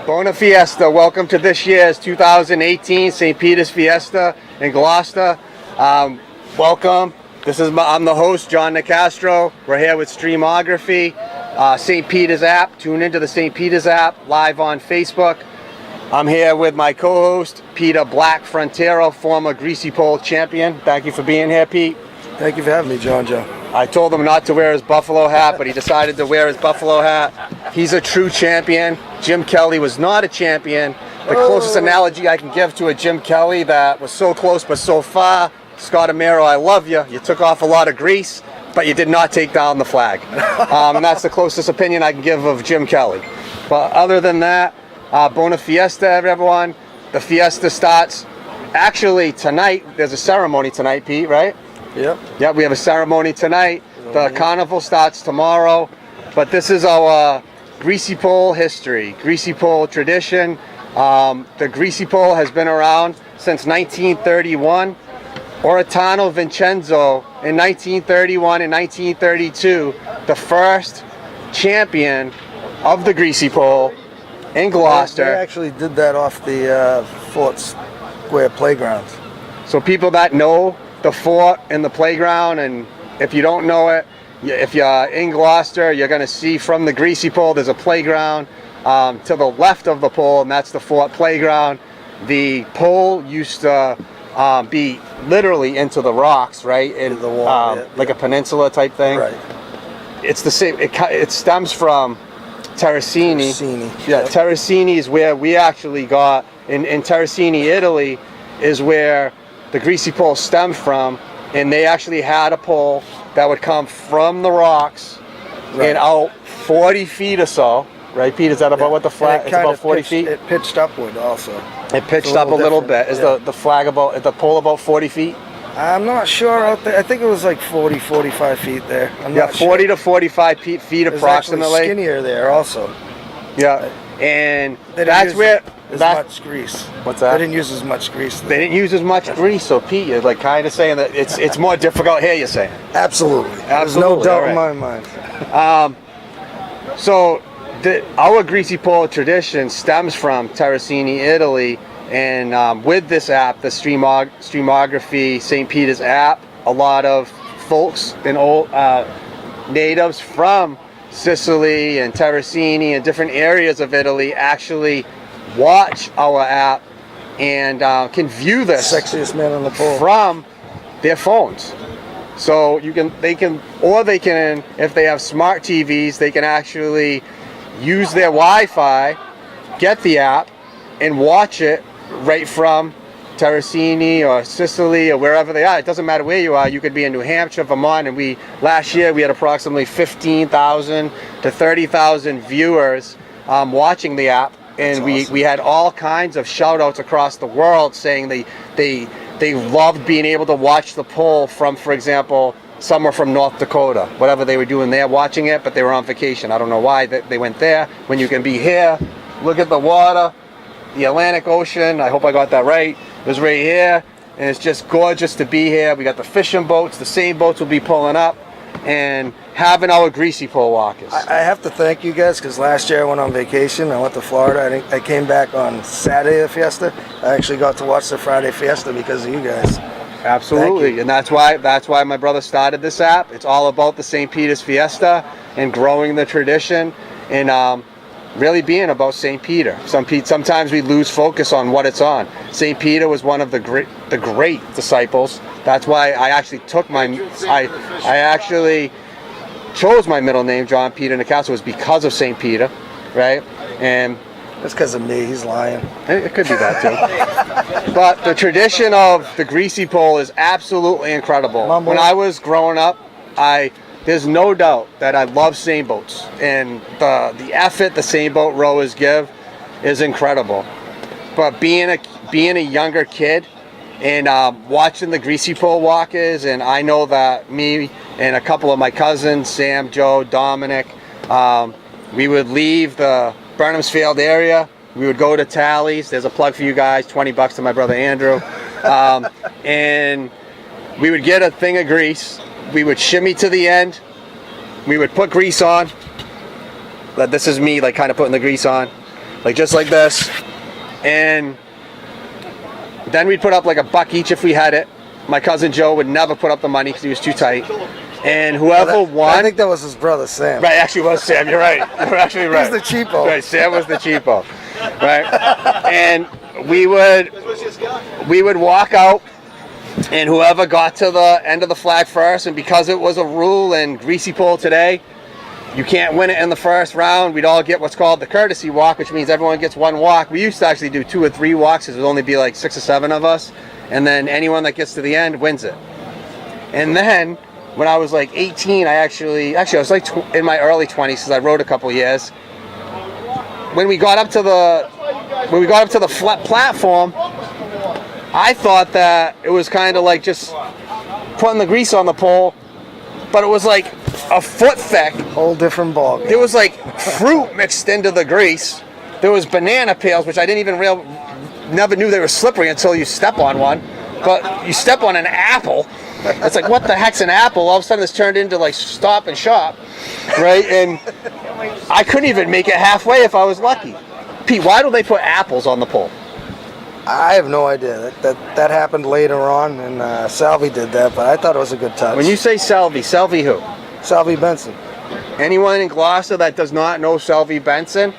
Bona Fiesta. Welcome to this year's 2018 St. Peter's Fiesta in Gloucester. Welcome. I'm the host, John Nicastro. We're here with Streamography, St. Peter's app. Tune into the St. Peter's app live on Facebook. I'm here with my co-host, Peter Black Frontera, former Greasy Pole champion. Thank you for being here, Pete. Thank you for having me, John. I told him not to wear his buffalo hat, but he decided to wear his buffalo hat. He's a true champion. Jim Kelly was not a champion. The closest analogy I can give to a Jim Kelly that was so close but so far, Scott Amaro, I love you. You took off a lot of grease, but you did not take down the flag. And that's the closest opinion I can give of Jim Kelly. But other than that, Bona Fiesta, everyone. The Fiesta starts actually tonight. There's a ceremony tonight, Pete, right? Yep, we have a ceremony tonight. The carnival starts tomorrow. But this is our Greasy Pole history, Greasy Pole tradition. The Greasy Pole has been around since 1931. Oratano Vincenzo in 1931 and 1932, the first champion of the Greasy Pole in Gloucester. They actually did that off the Fort Square playgrounds. So people that know the fort and the playground, and if you don't know it, if you're in Gloucester, you're going to see from the Greasy Pole there's a playground to the left of the pole, and that's the fort playground. The pole used to be literally into the rocks, right? In the wall, like a peninsula type thing. Right. It's the same. It stems from Terracini. Yeah, Terracini is where we actually got in Terracini, Italy, is where the Greasy Pole stemmed from, and they actually had a pole that would come from the rocks and out 40 feet or so. Right, Pete? Is that about what the flag? It's about 40 feet. It pitched upward also. It pitched up a little bit. Is the flag the pole about 40 feet? I'm not sure out there. I think it was like 40, 45 feet there. I'm not 40 to 45 feet approximately. It's skinnier there also. Yeah, and that's where much grease. What's that? They didn't use as much grease. They didn't use as much grease. So Pete, you're like kind of saying that it's more difficult here. You're saying? Absolutely. There's no doubt in my mind. So our Greasy Pole tradition stems from Terracini, Italy, and with this app, the Streamography St. Peter's app, a lot of folks and old natives from Sicily and Terracini and different areas of Italy actually watch our app and can view this sexiest man on the pole from their phones. So they can, if they have smart TVs, they can actually use their Wi-Fi, get the app, and watch it right from Terracini or Sicily or wherever they are. It doesn't matter where you are. You could be in New Hampshire, Vermont, and last year we had approximately 15,000 to 30,000 viewers watching the app, and we had all kinds of shout outs across the world saying they loved being able to watch the pole from, for example, some were from North Dakota, whatever they were doing there watching it, but they were on vacation. I don't know why they went there when you can be here. Look at the water, the Atlantic Ocean. I hope I got that right. It was right here, and it's just gorgeous to be here. We got the fishing boats. The same boats will be pulling up and having our Greasy Pole walkers. I have to thank you guys, because last year I went on vacation. I went to Florida. I came back on Saturday of Fiesta. I actually got to watch the Friday Fiesta because of you guys. Absolutely, and that's why my brother started this app. It's all about the St. Peter's Fiesta and growing the tradition and really being about St. Peter. Sometimes we lose focus on what it's on. St. Peter was one of the great disciples. That's why I actually I actually chose my middle name, John Peter Nicastro, was because of St. Peter, right? And that's because of me. He's lying. It could be that too. But the tradition of the Greasy Pole is absolutely incredible. When I was growing up, there's no doubt that I love sailboats, and the effort the sailboat rowers give is incredible. But being a younger kid and watching the Greasy Pole walkers, and I know that me and a couple of my cousins, Sam, Joe, Dominic, we would leave the Burnhamsfield area. We would go to Tally's. There's a plug for you guys, $20 to my brother Andrew. And we would get a thing of grease. We would shimmy to the end. We would put grease on. This is me, like, kind of putting the grease on. like just like this, and then we'd put up like $1 each if we had it. My cousin Joe would never put up the money because he was too tight. And whoever won... I think that was his brother, Sam. Right, actually was Sam. You're right. You're actually right. He's the cheapo. Right, Sam was the cheapo. Right? And we would walk out, and whoever got to the end of the flag first, and because it was a rule in Greasy Pole today, you can't win it in the first round, we'd all get what's called the courtesy walk, which means everyone gets 1 walk. We used to actually do 2 or 3 walks, because it would only be like 6 or 7 of us, and then anyone that gets to the end wins it. And then, when I was like 18, I was like in my early 20s, because I rode a couple years. When we got up to the flat platform, I thought that it was kind of like just putting the grease on the pole, but it was like a foot thick. Whole different ball game. There was like fruit mixed into the grease. There was banana peels, which I didn't even never knew they were slippery until you step on one. But you step on an apple, it's like, what the heck's an apple? All of a sudden it's turned into like Stop and Shop, right? And I couldn't even make it halfway if I was lucky. Pete, why do they put apples on the pole? I have no idea. That happened later on, and Salvi did that, but I thought it was a good touch. When you say Salvi who? Salvi Benson. Anyone in Gloucester that does not know Salvi Benson,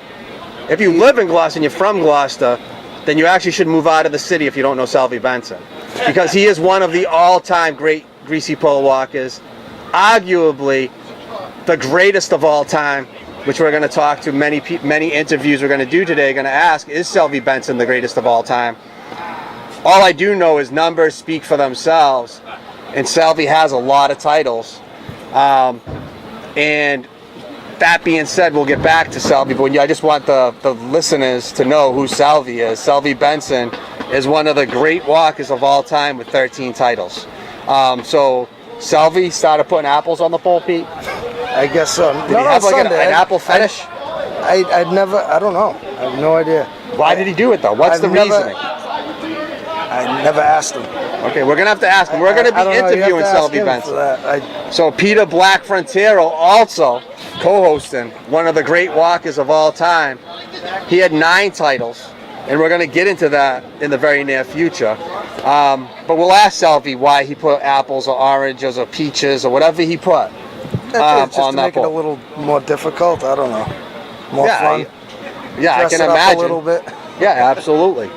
if you live in Gloucester and you're from Gloucester, then you actually should move out of the city if you don't know Salvi Benson. Because he is one of the all-time great greasy pole walkers, arguably the greatest of all time, which we're going to talk to many interviews we're going to do today, going to ask, is Salvi Benson the greatest of all time? All I do know is numbers speak for themselves, and Salvi has a lot of titles. And that being said, we'll get back to Salvi, but I just want the listeners to know who Salvi is. Salvi Benson is one of the great walkers of all time with 13 titles. So Salvi started putting apples on the pole, Pete? I guess so. Did he have like an apple fetish? I don't know. I have no idea. Why did he do it though? What's the reasoning? I never asked him. Okay, we're going to have to ask him. We're going to be interviewing Salvi Benson. So Peter Black Frontera, also co-hosting, one of the great walkers of all time. He had 9 titles, and we're going to get into that in the very near future. But we'll ask Salvi why he put apples or oranges or peaches or whatever he put just on to that make it a pole. little more difficult. I don't know. More fun. Yeah, Dress I can it up imagine. a little bit. Yeah, absolutely.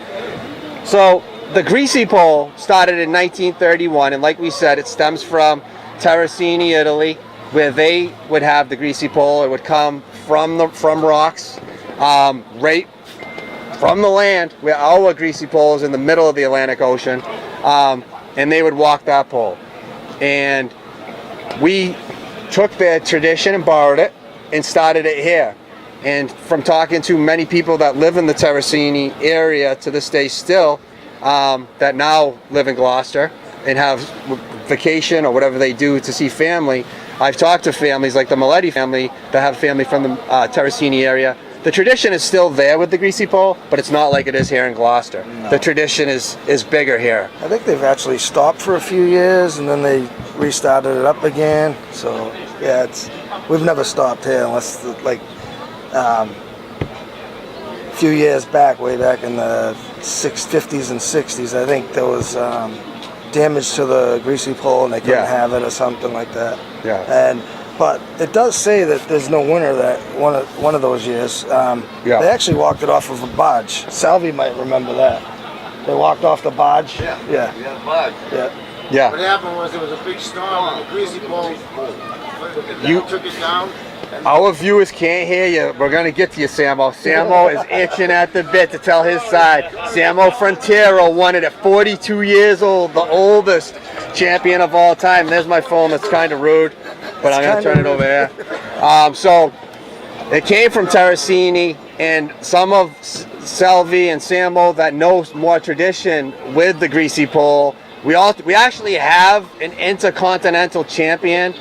So the greasy pole started in 1931, and like we said, it stems from Terracini, Italy, where they would have the greasy pole. It would come from rocks, right from the land, where our greasy pole is in the middle of the Atlantic Ocean, and they would walk that pole. And we took their tradition and borrowed it and started it here. And from talking to many people that live in the Terracini area to this day still, that now live in Gloucester and have vacation or whatever they do to see family, I've talked to families like the Maletti family that have family from the Terracini area. The tradition is still there with the greasy pole, but it's not like it is here in Gloucester. No. The tradition is bigger here. I think they've actually stopped for a few years and then they restarted it up again. So yeah, we've never stopped here unless like a few years back, way back in the 50s and 60s, I think there was damage to the greasy pole and they couldn't have it or something like that. Yeah. But it does say that there's no winner that one of those years. They actually walked it off of a barge. Salvi might remember that. They walked off the barge. Yeah. We had a barge. Yeah. What happened was there was a big storm on the greasy pole. You took it down. Our viewers can't hear you. We're going to get to you, Sambo. Sambo is itching at the bit to tell his side. Sambo Frontera won it at 42 years old, the oldest champion of all time. There's my phone. That's kind of rude, but I'm going to turn it over here. So it came from Terracini, and some of Salvi and Sambo that know more tradition with the greasy pole. We actually have an intercontinental champion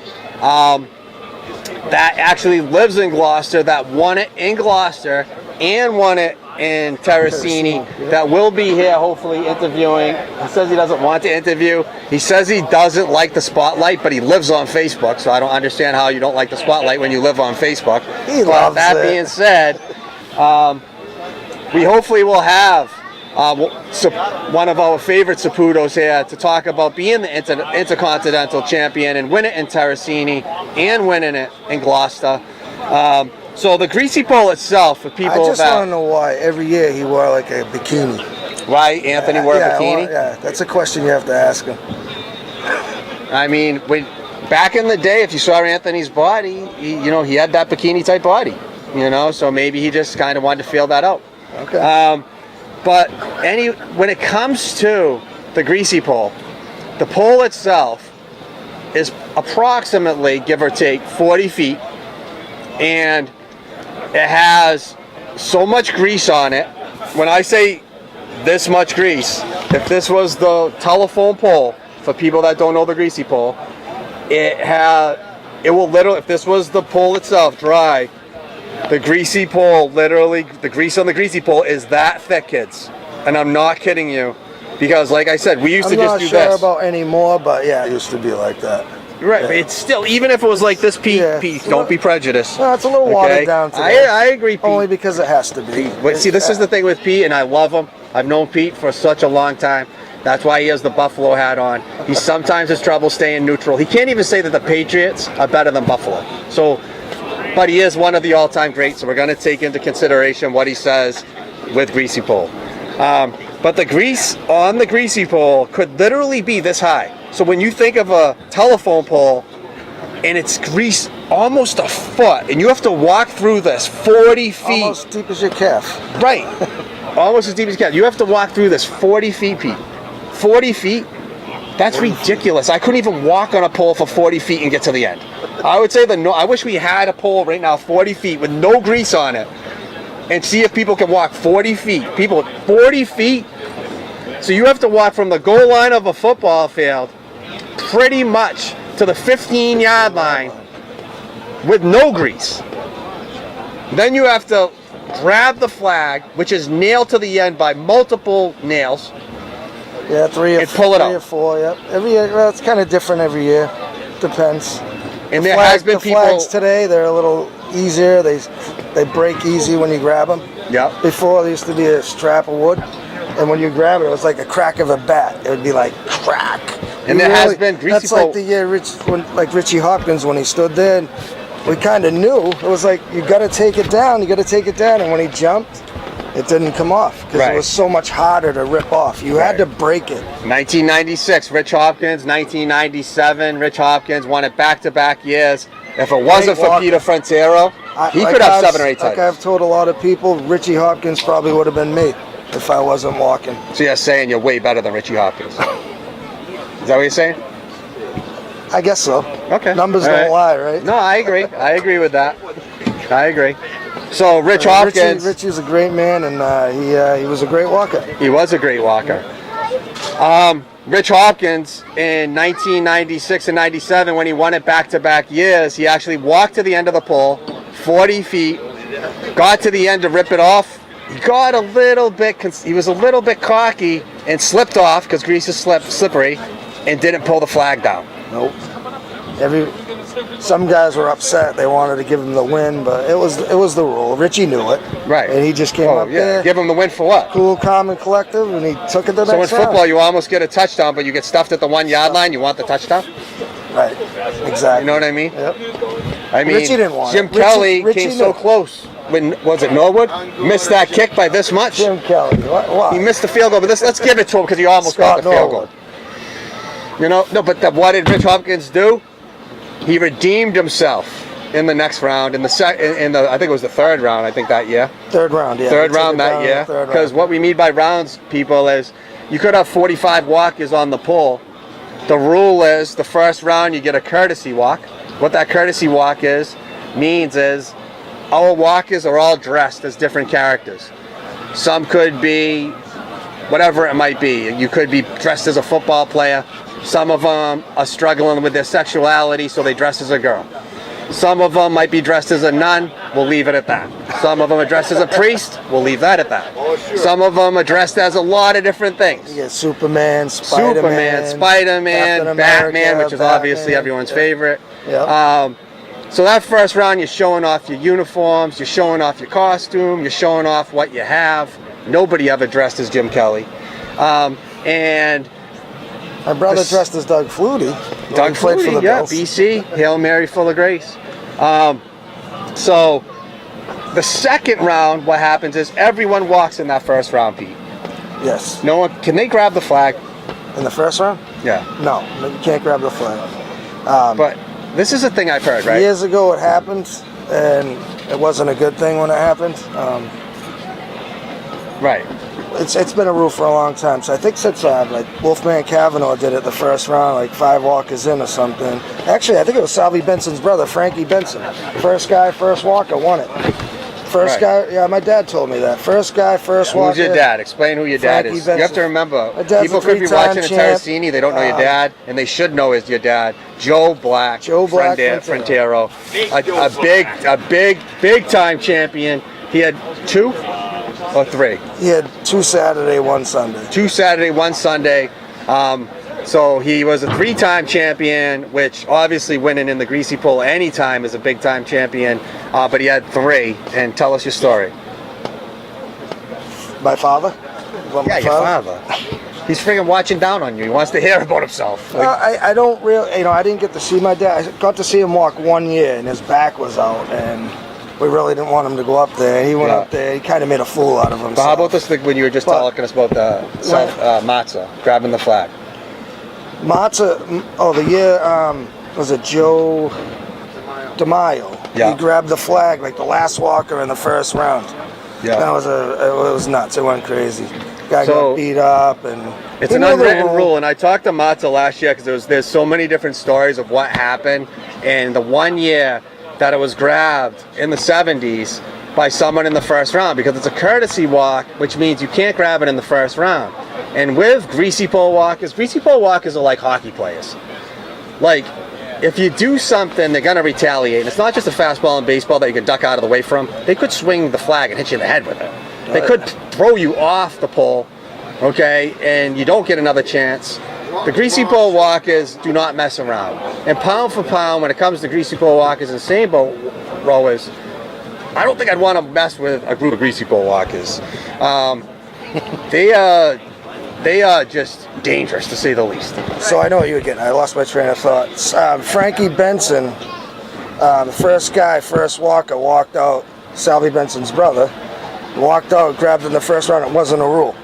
that actually lives in Gloucester, that won it in Gloucester and won it in Terracini, that will be here hopefully interviewing. He says he doesn't want to interview. He says he doesn't like the spotlight, but he lives on Facebook, so I don't understand how you don't like the spotlight when you live on Facebook. He loves that it. being said, we hopefully will have one of our favorite Saputos here to talk about being the Intercontinental Champion and winning it in Terracini and winning it in Gloucester. So the Greasy Pole itself, for people I just want to know why every year he wore like a bikini. Why Anthony wore a bikini? Yeah, that's a question you have to ask him. I mean, back in the day, if you saw Anthony's body, he had that bikini type body, so maybe he just kind of wanted to feel that out. Okay. But when it comes to the Greasy Pole, the pole itself is approximately, give or take, 40 feet, and it has so much grease on it. When I say this much grease, if this was the telephone pole, for people that don't know the Greasy Pole, it will literally, if this was the pole itself dry, the Greasy Pole, literally, the grease on the Greasy Pole is that thick, kids. And I'm not kidding you, because like I said, we used to just do this. I'm not sure about anymore, but yeah, it used to be like that. Right, yeah. But it's still, even if it was like this, Pete, don't be prejudiced. No, it's a little watered down today. I agree, Pete. Only because it has to be. But see, this is the thing with Pete, and I love him. I've known Pete for such a long time. That's why he has the Buffalo hat on. He sometimes has trouble staying neutral. He can't even say that the Patriots are better than Buffalo. But he is one of the all-time greats, so we're going to take into consideration what he says with Greasy Pole. But the grease on the Greasy Pole could literally be this high. So when you think of a telephone pole and it's grease almost a foot, and you have to walk through this 40 feet. Almost deep as your calf. Right. Almost as deep as your calf. You have to walk through this 40 feet, Pete. 40 feet? That's ridiculous. I couldn't even walk on a pole for 40 feet and get to the end. I would say I wish we had a pole right now 40 feet with no grease on it and see if people can walk 40 feet. People, 40 feet? So you have to walk from the goal line of a football field pretty much to the 15-yard line with no grease. Then you have to grab the flag, which is nailed to the end by multiple nails. Yeah, three or four. Yep. Every year, well, it's kind of different every year. Depends. And there has been people. Flags today, they're a little easier. They break easy when you grab them. Yeah. Before there used to be a strap of wood, and when you grab it, it was like a crack of a bat. It would be like crack. And there has been Greasy That's Pole. like the year Richie Hopkins when he stood there. And we kind of knew it was like you got to take it down. You got to take it down. And when he jumped, it didn't come off because it was so much harder to rip off. You had to break it. 1996, Rich Hopkins. 1997, Rich Hopkins won it back-to-back years. If it wasn't for Peter Frontera, he could have 7 or 8 titles. Like I've told a lot of people, Richie Hopkins probably would have been me if I wasn't walking. So you're saying you're way better than Richie Hopkins? Is that what you're saying? I guess so. Okay. Numbers don't lie, right? No, I agree. I agree with that. I agree. So Rich Hopkins. Richie's a great man, and he was a great walker. He was a great walker. Rich Hopkins in 1996 and 97, when he won it back-to-back years, he actually walked to the end of the pole, 40 feet, got to the end to rip it off. He got a little bit, he was a little bit cocky and slipped off because grease is slippery, and didn't pull the flag down. Nope. Some guys were upset. They wanted to give him the win, but it was the rule. Richie knew it. Right. And he just came up there. Give him the win for what? Cool, calm, and collective, and he took it to the next round. So in football, you almost get a touchdown, but you get stuffed at the 1-yard line. You want the touchdown? Right. Exactly. You know what I mean? Yep. I mean, Richie didn't want Jim it. Kelly Richie came so close. When was it Norwood? Missed that kick by this much. Jim Kelly. What? He missed the field goal, but let's give it to him because he almost got the field goal. But what did Rich Hopkins do? He redeemed himself in the next round, I think it was the third round, I think that year. Third round, yeah. Third round that year. Because what we mean by rounds, people, is you could have 45 walkers on the pole. The rule is the first round you get a courtesy walk. What that courtesy walk means is our walkers are all dressed as different characters. Some could be whatever it might be. You could be dressed as a football player. Some of them are struggling with their sexuality, so they dress as a girl. Some of them might be dressed as a nun. We'll leave it at that. Some of them are dressed as a priest. We'll leave that at that. Some of them are dressed as a lot of different things. Yeah, Superman, Spider-Man, Batman, which is obviously everyone's favorite. Yep. So that first round, you're showing off your uniforms, you're showing off your costume, you're showing off what you have. Nobody ever dressed as Jim Kelly. And my brother dressed as Doug Flutie. Doug played for the Flutie, yeah, Bills. BC, Hail Mary, full of grace. So the second round, what happens is everyone walks in that first round, Pete. Yes. No one, can they grab the flag? In the first round? Yeah. No, you can't grab the flag. But this is a thing I've heard, right? Years ago it happened, and it wasn't a good thing when it happened. Right. It's been a rule for a long time. So I think since like Wolfman Cavanaugh did it the first round, like 5 walkers in or something. Actually, I think it was Salvi Benson's brother, Frankie Benson. First guy, first walker won it. First guy, yeah, my dad told me that. First guy, first walker. Who's your dad? Explain who your dad Frankie is. Benson. You have to remember, My dad's people a could be 3-time watching a champ. Terracini, they don't know your dad, and they should know is your dad, Joe Black. Frontero. A big time champion. He had 2 or 3. He had 2 Saturday, 1 Sunday. 2 Saturday, 1 Sunday. So he was a 3-time champion, which obviously winning in the Greasy Pole anytime is a big time champion. But he had 3. And tell us your story. My father? Yeah, your father. He's freaking watching down on you. He wants to hear about himself. I don't really, I didn't get to see my dad. I got to see him walk 1 year, and his back was out, and we really didn't want him to go up there. He went up there. He kind of made a fool out of himself. But how about this thing when you were just talking us about the matzah, grabbing the flag? Matzah, the year, was it Joe DeMaio? Yeah. He grabbed the flag like the last walker in the first round. Yeah. It was nuts. It went crazy. Guy So, got beat up, and it's an unwritten rule. And I talked to Matzah last year because there's so many different stories of what happened. And the 1 year that it was grabbed in the 70s by someone in the first round, because it's a courtesy walk, which means you can't grab it in the first round. And with greasy pole walkers are like hockey players. Like, if you do something, they're going to retaliate. And it's not just a fastball in baseball that you can duck out of the way from. They could swing the flag and hit you in the head with it. They could throw you off the pole, okay, and you don't get another chance. The greasy pole walkers do not mess around. And pound for pound, when it comes to greasy pole walkers and Sambo rowers, I don't think I'd want to mess with a group of greasy pole walkers. They are just dangerous, to say the least. So I know what you were getting. I lost my train of thought. Frankie Benson, the first guy, first walker, walked out. Salvi Benson's brother walked out, grabbed in the first round. It wasn't a rule.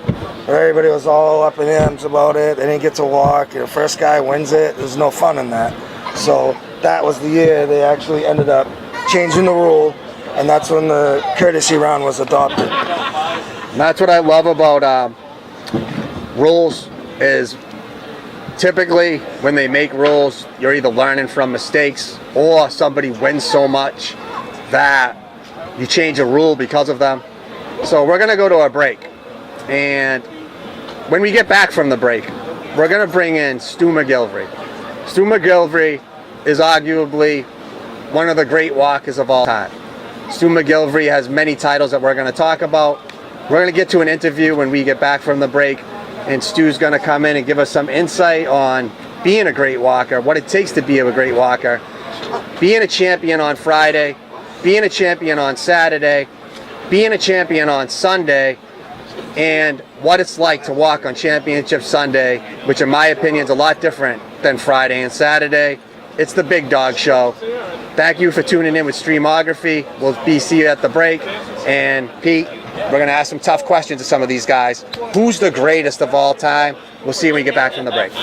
Everybody was all up in arms about it. They didn't get to walk. The first guy wins it. There's no fun in that. So that was the year they actually ended up changing the rule, and that's when the courtesy round was adopted. And that's what I love about rules is typically when they make rules, you're either learning from mistakes or somebody wins so much that you change a rule because of them. So we're going to go to a break. And when we get back from the break, we're going to bring in Stu McGilvery. Stu McGilvery is arguably one of the great walkers of all time. Stu McGilvery has many titles that we're going to talk about. We're going to get to an interview when we get back from the break, and Stu's going to come in and give us some insight on being a great walker, what it takes to be a great walker, being a champion on Friday, being a champion on Saturday, being a champion on Sunday, and what it's like to walk on Championship Sunday, which in my opinion is a lot different than Friday and Saturday. It's the Big Dog Show. Thank you for tuning in with Streamography. We'll see you at the break. And Pete, we're going to ask some tough questions to some of these guys. Who's the greatest of all time? We'll see when we get back from the break.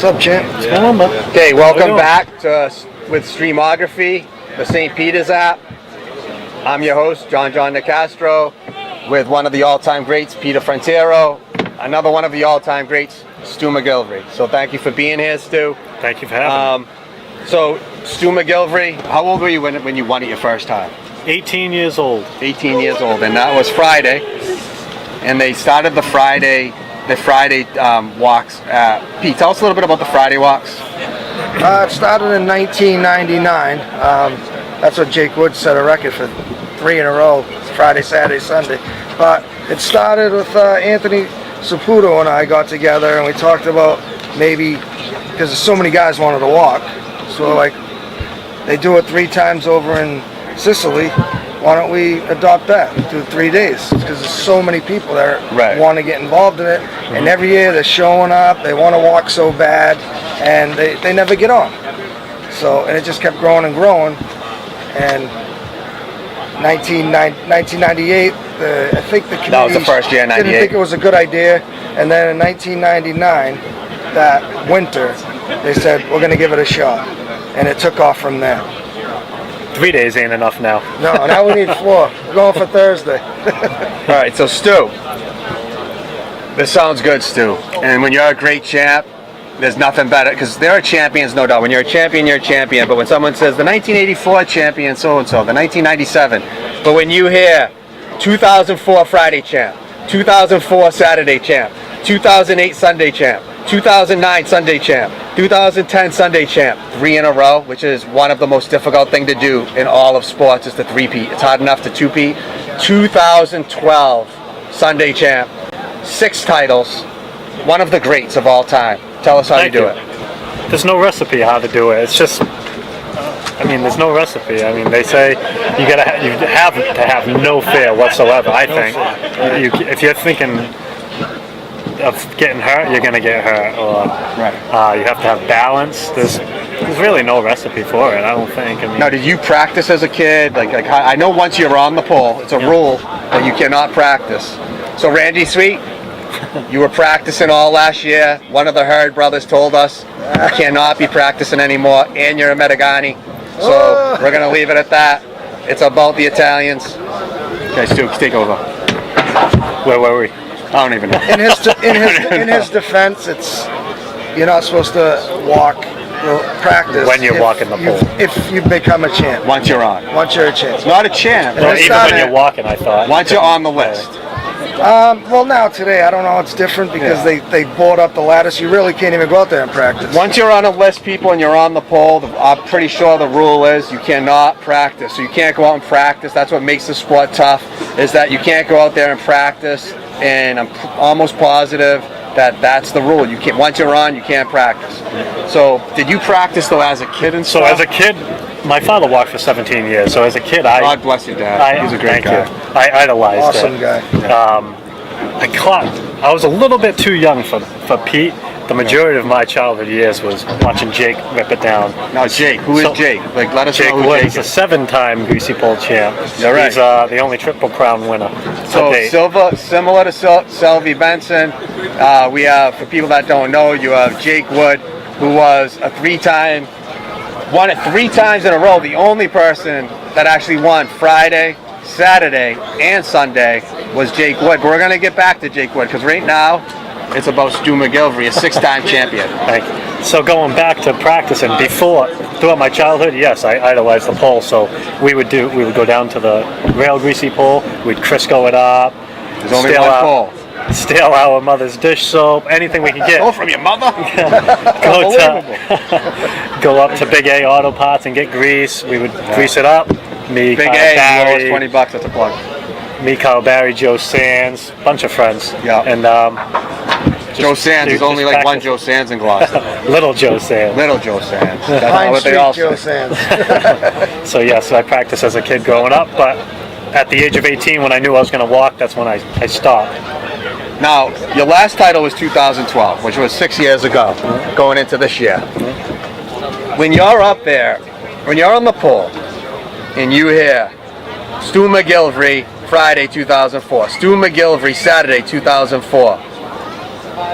What's up, champ? What's going on, bud? Okay, How welcome you back to with Streamography, the St. Peter's app. I'm your host, John Nicastro, with one of the all-time greats, Peter Frontera, another one of the all-time greats, Stu McGilvery. So thank you for being here, Stu. Thank you for having me. So, Stu McGilvery, how old were you when you won it your first time? 18 years old. 18 years old, and that was Friday. And they started the Friday walks. Pete, tell us a little bit about the Friday walks. It started in 1999. That's what Jake Wood set a record for 3 in a row, Friday, Saturday, Sunday. But it started with Anthony Saputo and I got together and we talked about maybe, because so many guys wanted to walk, so like they do it 3 times over in Sicily, why don't we adopt that and do 3 days? Because there's so many people that want to get involved in it, and every year they're showing up, they want to walk so bad, and they never get on. So, and it just kept growing and growing, and 1998, I think the community That was the first year, 98. didn't think it was a good idea, and then in 1999, that winter, they said, we're going to give it a shot, and it took off from there. 3 days ain't enough now. No, now we need 4. We're going for Thursday. All right, so Stu, this sounds good, Stu. And when you're a great champ, there's nothing better, because there are champions, no doubt. When you're a champion, you're a champion. But when someone says the 1984 champion, so-and-so, the 1997, but when you hear 2004 Friday champ, 2004 Saturday champ, 2008 Sunday champ, 2009 Sunday champ, 2010 Sunday champ, 3 in a row, which is one of the most difficult thing to do in all of sports, is to three-peat. It's hard enough to two-peat. 2012 Sunday champ, 6 titles, one of the greats of all time. Tell us how you do it. There's no recipe how to do it. It's just, I mean, there's no recipe. I mean, they say you have to have no fear whatsoever. I think if you're thinking of getting hurt, you're gonna get hurt, or you have to have balance. There's really no recipe for it, I don't think. I mean, now, did you practice as a kid? Like I know once you're on the pole, it's a rule that you cannot practice. So Randy Sweet, you were practicing all last year. One of the Hurd brothers told us you cannot be practicing anymore, and you're a Medigani. So we're gonna leave it at that. It's about the Italians. Okay, Stu, take over. where were we? I don't even know. In his defense, it's you're not supposed to walk, practice When you're walking the pole. If you become a champ. Once you're on. Once you're a champ. Not a champ. Well, They even when started- you're walking, I thought. Once you're on the list. Well, now today I don't know. It's different because they board up the ladder, so you really can't even go out there and practice. Once you're on a list, people, and you're on the pole, I'm pretty sure the rule is you cannot practice. So you can't go out and practice. That's what makes the sport tough, is that you can't go out there and practice. And I'm almost positive that that's the rule. You can't. Once you're on, you can't practice. So did you practice though as a kid and stuff? So as a kid, my father walked for 17 years. So as a kid, God bless your dad. He's a great guy. I idolized Awesome it. guy. I was a little bit too young for Pete. The majority of my childhood years was watching Jake rip it down. Now Jake, who is Jake? Like, let us Jake know who Wood Jake is a is. 7-time Greasy Pole champ. All right. He's the only Triple Crown winner. So to date. Silva, similar to Selvey Benson, we have, for people that don't know, you have Jake Wood, who was a 3-time, won it 3 times in a row. The only person that actually won Friday, Saturday, and Sunday was Jake Wood. But we're going to get back to Jake Wood, because right now it's about Stu McGilvery, a 6-time champion. Thank you. So going back to practicing, throughout my childhood, yes, I idolized the pole. So we would go down to the rail greasy pole, we'd Crisco it up. There's only one pole. Steal our mother's dish soap, anything we could get. Oh, from your mother? Go up to Big A Auto Parts and get grease. We would grease it up. Me, Big Kyle A, Barry, $20, that's a plug. me, Kyle Barry, Joe Sands, bunch of friends. Yeah. And Joe Sands, there's only like one Joe Sands in Gloucester. Little Joe Sands. Little Joe Sands. That's Pine what they Street all Joe say. Sands. So yes, I practiced as a kid growing up, but at the age of 18, when I knew I was going to walk, that's when I stopped. Now, your last title was 2012, which was 6 years ago, going into this year. When you're up there, when you're on the pole, and you hear Stu McGilvery, Friday 2004, Stu McGilvery, Saturday 2004,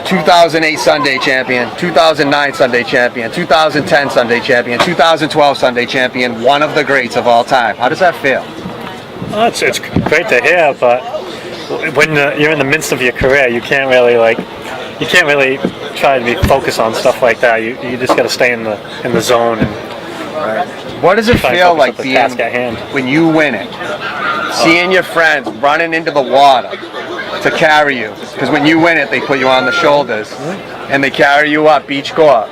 2008 Sunday champion, 2009 Sunday champion, 2010 Sunday champion, 2012 Sunday champion, one of the greats of all time. How does that feel? Oh, it's great to hear, but when you're in the midst of your career, you can't really try to be focused on stuff like that. You just got to stay in the zone. And what does it try and feel focus like on the being task at hand. when you win it? Seeing your friends running into the water to carry you, because when you win it, they put you on the shoulders and they carry you up beach court.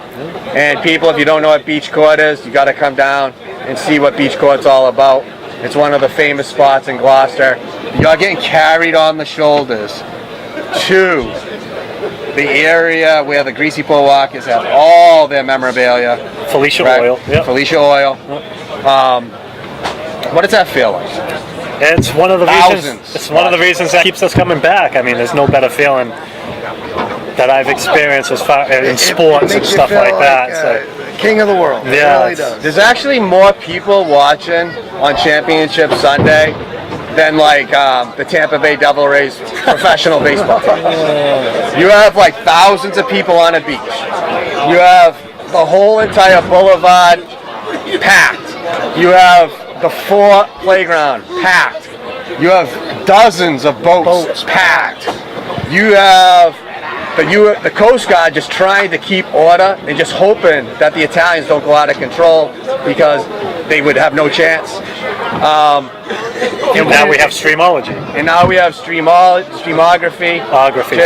And people, if you don't know what beach court is, you got to come down and see what beach court's all about. It's one of the famous spots in Gloucester. You're getting carried on the shoulders to the area where the Greasy Pole Walkers have all their memorabilia. Felicia Right? Oil. Yep. Felicia Oil. What does that feel like? It's one of the Thousands. reasons. It's one of the reasons that keeps us coming back. I mean, there's no better feeling that I've experienced as far in sports and Makes you stuff feel like that. So, king of the world. Yeah, It really it's- does. There's actually more people watching on Championship Sunday than like the Tampa Bay Devil Rays professional baseball team. You have like thousands of people on a beach. You have the whole entire boulevard packed. You have the fort playground packed. You have dozens of boats packed. You have the Coast Guard just trying to keep order and just hoping that the Italians don't go out of control because they would have no chance. and now we have Streamology. And now we have Streamography.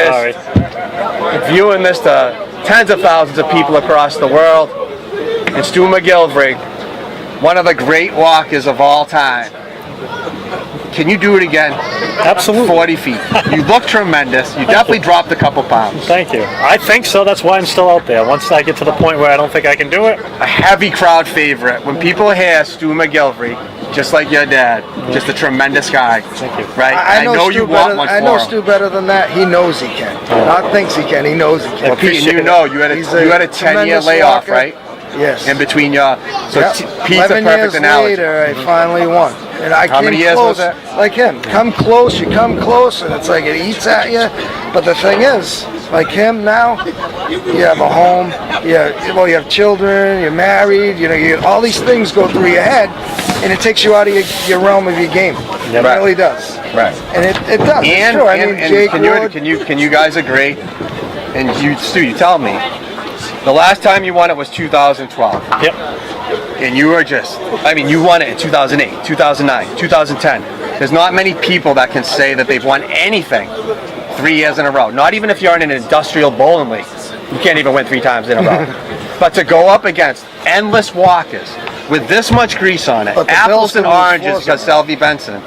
Sorry. Viewing this to tens of thousands of people across the world. And Stu McGilvery, one of the great walkers of all time. Can you do it again? Absolutely. 40 feet. You look tremendous. You definitely dropped a couple pounds. Thank you. I think so. That's why I'm still out there. Once I get to the point where I don't think I can do it, A heavy crowd favorite. When people hear Stu McGilvery, just like your dad, just a tremendous guy. Thank you. Right? I know you Stu want better. one I for know him. Stu better than that. He knows he can. Not thinks he can. He knows he can. Well, Pete, and appreciate you it. know you had a He's 10-year tremendous layoff, walker. right? Yes. In between your so Yep. Pete's a 11 perfect years analogy. later, I finally won. And I How came many years close, was it? like him. Come close, you come close, and it's like it eats at you. But the thing is, like him now, you have a home, you have children, you're married, all these things go through your head, and it takes you out of your realm of your game. It Right. really does. Right. And it does. It's And, true. I and, mean, and Jake can Wood, you guys agree? And you, Stu, you tell me. The last time you won it was 2012. yep. And you were you won it in 2008, 2009, 2010. There's not many people that can say that they've won anything 3 years in a row. Not even if you're in an industrial bowling league. You can't even win 3 times in a row. But to go up against endless walkers with this much grease on it, But the apples Bills and can lose oranges 4 because Selvey Benson.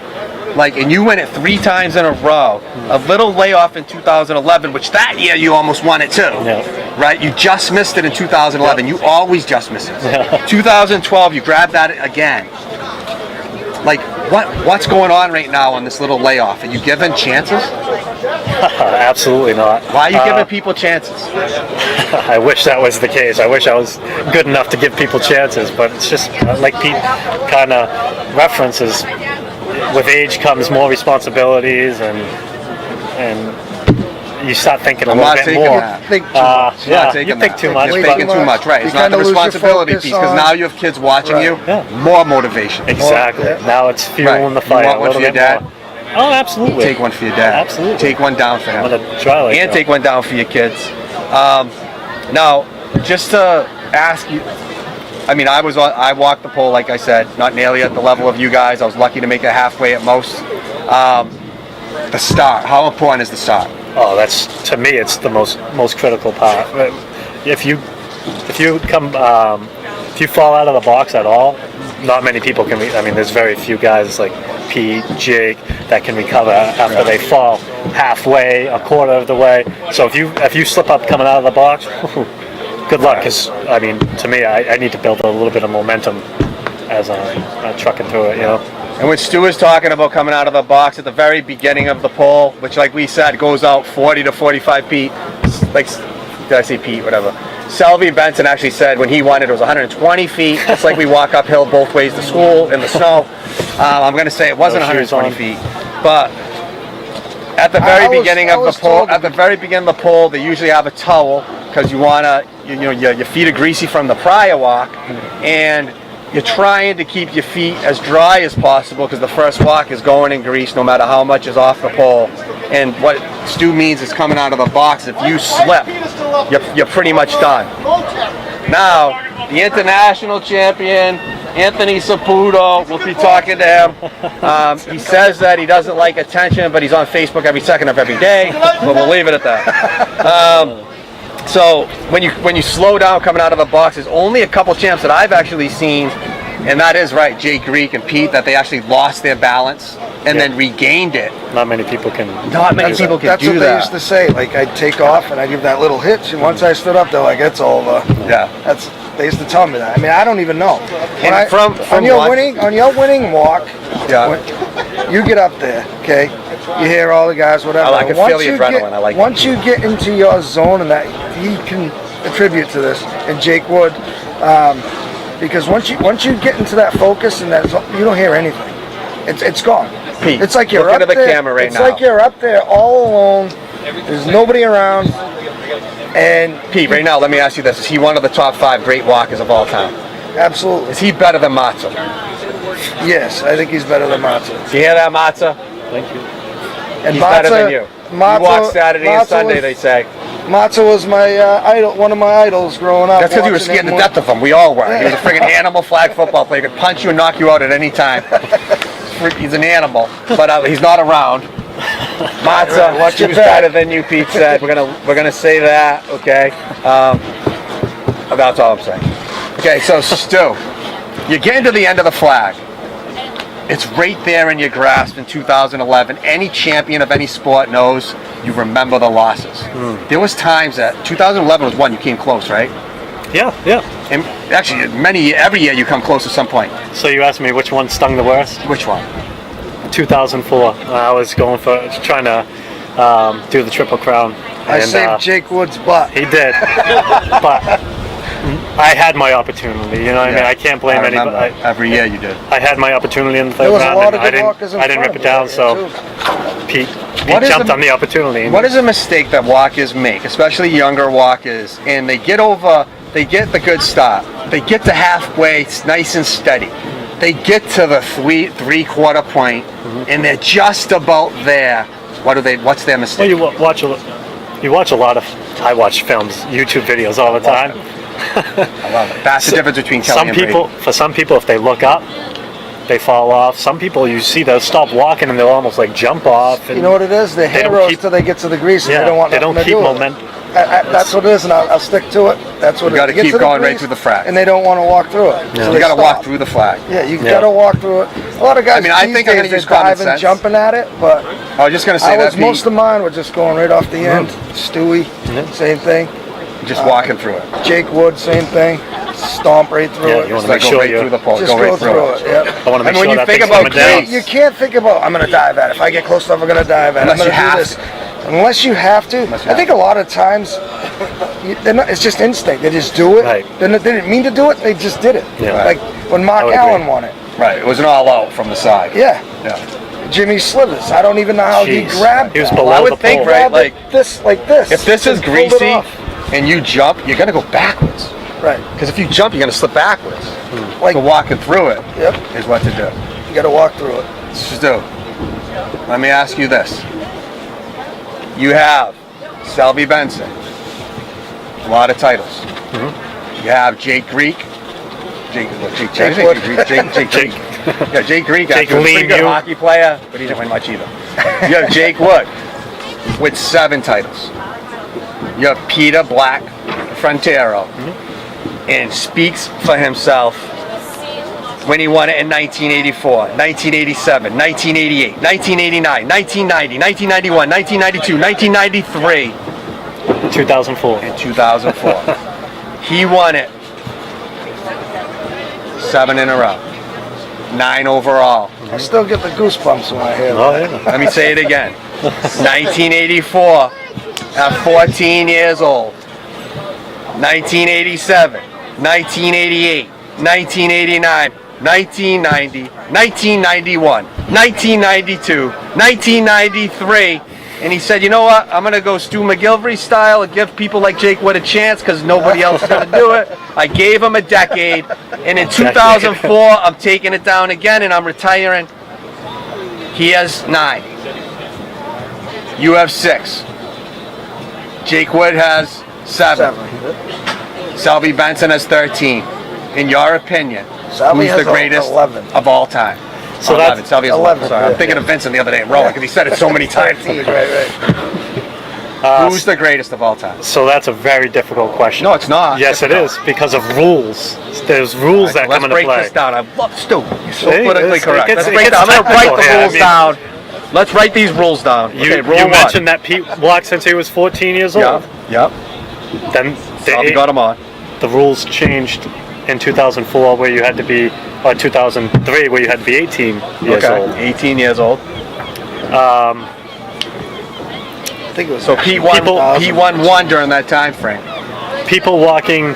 And you win it 3 times in a row. A little layoff in 2011, which that year you almost won it too. Yeah. Right? You just missed it in 2011. You always just miss it. Yeah. 2012, you grabbed that again. What's going on right now on this little layoff? Are you giving chances? Absolutely not. Why are you giving people chances? I wish that was the case. I wish I was good enough to give people chances, but it's just like Pete kind of references. With age comes more responsibilities, and you start thinking a I'm little not bit taking more. that. think too much. Yeah, Not taking you think that. too much. You're Way but- thinking too much, right? You It's not the kinda lose your responsibility focus piece because on- now you have kids watching you. Yeah. More motivation. Exactly. Yeah. Now it's fueling Right. the fire You want a one little for your bit dad? more. Oh, absolutely. Take one for your dad. Absolutely. Take one down for him. I'm gonna try like And that. take one down for your kids. Now, just to ask you, I walked the pole, like I said, not nearly at the level of you guys. I was lucky to make it halfway at most. The start, how important is the start? Oh, that's, to me, it's the most critical part. If you fall out of the box at all, not many people can. There's very few guys like Pete, Jake that can recover after they fall halfway, a quarter of the way. So if you slip up coming out of the box, good luck. Because to me, I need to build a little bit of momentum as I'm trucking through it. And when Stu was talking about coming out of the box at the very beginning of the pole, which, like we said, goes out 40 to 45 feet, did I say Pete? Whatever. Selvey Benson actually said when he won it was 120 feet. It's like we walk uphill both ways to school in the snow. I'm going to say it wasn't No shoes 120 on. feet. But At the I very was- beginning I of the was poll, told to at the very beginning of the poll, they usually have a towel because you wanna, your feet are greasy from the prior walk, and you're trying to keep your feet as dry as possible because the first walk is going in grease no matter how much is off the pole. And what Stu means is coming out of the box. If you slip, you're pretty much done. Now, the international champion, Anthony Saputo, we'll be talking to him. He says that he doesn't like attention, but he's on Facebook every second of every day, but we'll leave it at that. So when you slow down coming out of the box, there's only a couple champs that I've actually seen, and that is right, Jay Greek and Pete, that they actually lost their balance and then regained it. Not many people can. Not many people can That's do what they that. used to say. Like, I'd take off and I'd give that little hitch, and once I stood up, they're like, "It's over." Yeah. They used to tell me that. I mean, I don't even know. When And from on your what- winning walk, Yeah. when you get up there, okay? You hear all the guys, whatever. I like to Once feel the you adrenaline. get- I like it. Once you get into your zone, and that he can attribute to this, and Jake Wood, because once you get into that focus and that zone, you don't hear anything. It's gone. Pete, It's like you're look up into the there. camera right it's now. like you're up there all alone. There's nobody around, and Pete, right now, let me ask you this. Is he one of the top 5 great walkers of all time? absolutely, Is he better than Matzo? yes, I think he's better than Matzo. Do you hear that, Matzo? Thank you. And He's better than you. Matzo, You walk Saturday and Matzo Sunday, was, they say. Matzo was my idol, one of my idols growing up. That's because you were watching scared to him death of him. We all were. He was a friggin' animal flag football player. He could punch you and knock you out at any time. He's an animal, but he's not around. Matzo, Watch he your was back. better than you, Pete said. We're gonna say that, okay? That's all I'm saying. Okay, so Stu, you're getting to the end of the flag. It's right there in your grasp in 2011. Any champion of any sport knows you remember the losses. There was times that 2011 was one you came close, right? Yeah, yeah. And actually, every year you come close at some point. So you asked me which one stung the worst? Which one? 2004. I was trying to do the Triple Crown. I and, saved Jake Wood's butt. He did, but I had my opportunity. You know what I mean? I can't blame I remember. anybody. Every year you did. I had my opportunity in the There third was a round, lot and of I good walkers didn't in rip front it down. of So me, Pete What is jumped the- on the opportunity. What is a mistake that walkers make, especially younger walkers, and they get the good start. They get to halfway, it's nice and steady. They get to the three-quarter point, and they're just about there. What's their Well, mistake? you watch a lot of. I watch films, YouTube videos all the time. I love it. That's the difference between Kelly and Brady. For some people, if they look up, they fall off. Some people, you see, they'll stop walking and they'll almost like jump off. And You know what it is? They're They don't heroes keep- till they get to the grease. And Yeah, they don't want they nothing don't to keep do with it. momentum. That's what it is, and I'll stick to it. That's what You it is. gotta They get keep to the going right grease, through the flag. and they don't want to walk through it. Yeah. So You they got to stop. walk through the flag. Yeah, you Yeah. got to walk through it. A lot of guys. I mean, I these think I'm days, gonna they're use common diving, sense. jumping at it, but I was just going to say I that, was most Pete. of mine were just going right off the end. Stewie, same thing. Just walking through it. Jake Wood, same thing. Stomp right through Yeah, it. you wanna Just make go sure right you through the pole. Just Go right through it. Yep. I want to make And when sure you that think thing's about coming down. grease- You can't think about, I'm going to dive at it. If I get close enough, I'm going to dive at it. Unless I'm you going to have do this. Unless you have to. Unless you I think a lot of times, it's just instinct. They just do it. Right. They didn't mean to do it. They just did it. Yeah. Like when Mark I would Allen agree. won it. Right. It was an all out from the side. Yeah. Yeah. Jimmy Slithers. I don't even know how he Jeez. grabbed He was that. below I would the think, pole. right, Grabbed it like this. If this is Just pulled it greasy off. and you jump, you're going to go backwards. Right. Because if you jump, you're going to slip backwards. Like, So walking through it yep. is what to do. You got to walk through it. Stu, let me ask you this. You have Selby Benson, a lot of titles. You have Jake Greek. Jake Wood. Jake Greek. Yeah, Jake Greek. Jake He was a pretty good Lemieux. hockey player, but he didn't win much either. You have Jake Wood with 7 titles. You have Peter Black Frontera, and speaks for himself when he won it in 1984, 1987, 1988, 1989, 1990, 1991, 1992, 1993, 2004. and 2004. He won it 7 in a row, 9 overall. I still get the goosebumps when I hear that. Oh yeah. Let me say it again. 1984, at 14 years old. 1987, 1988, 1989, 1990, 1991, 1992, 1993, and he said, you know what, I'm going to go Stu McGilvery style and give people like Jake Wood a chance because nobody else is going to do it. I gave him a decade, and in 2004, I'm taking it down again, and I'm retiring. He has 9. You have 6. Jake Wood has 7. Salvi Benson has 13. In your opinion, Salvi who's the has greatest 11. of all time? So 11. that's Salvi has 11. 11. Sorry, I'm thinking of Vincent the other day in rowing because he said it so many times. Right. Who's the greatest of all time? So that's a very difficult question. No, it's not. Yes, it is because of rules. There's rules that Let's come into break play. this down. I love Stu. You're so Hey, politically it correct. gets- Let's it break gets down. I'm going to write technical the here. rules down. Let's write these rules down. You, Okay, rule you 1. mentioned that Pete walked since he was 14 years old. Yep. Then Salvi got him on. the rules changed in 2004 where you had to be, or 2003 where you had to be 18 years old. 18 years old. I think it was So Pete won 1 during that time frame. People walking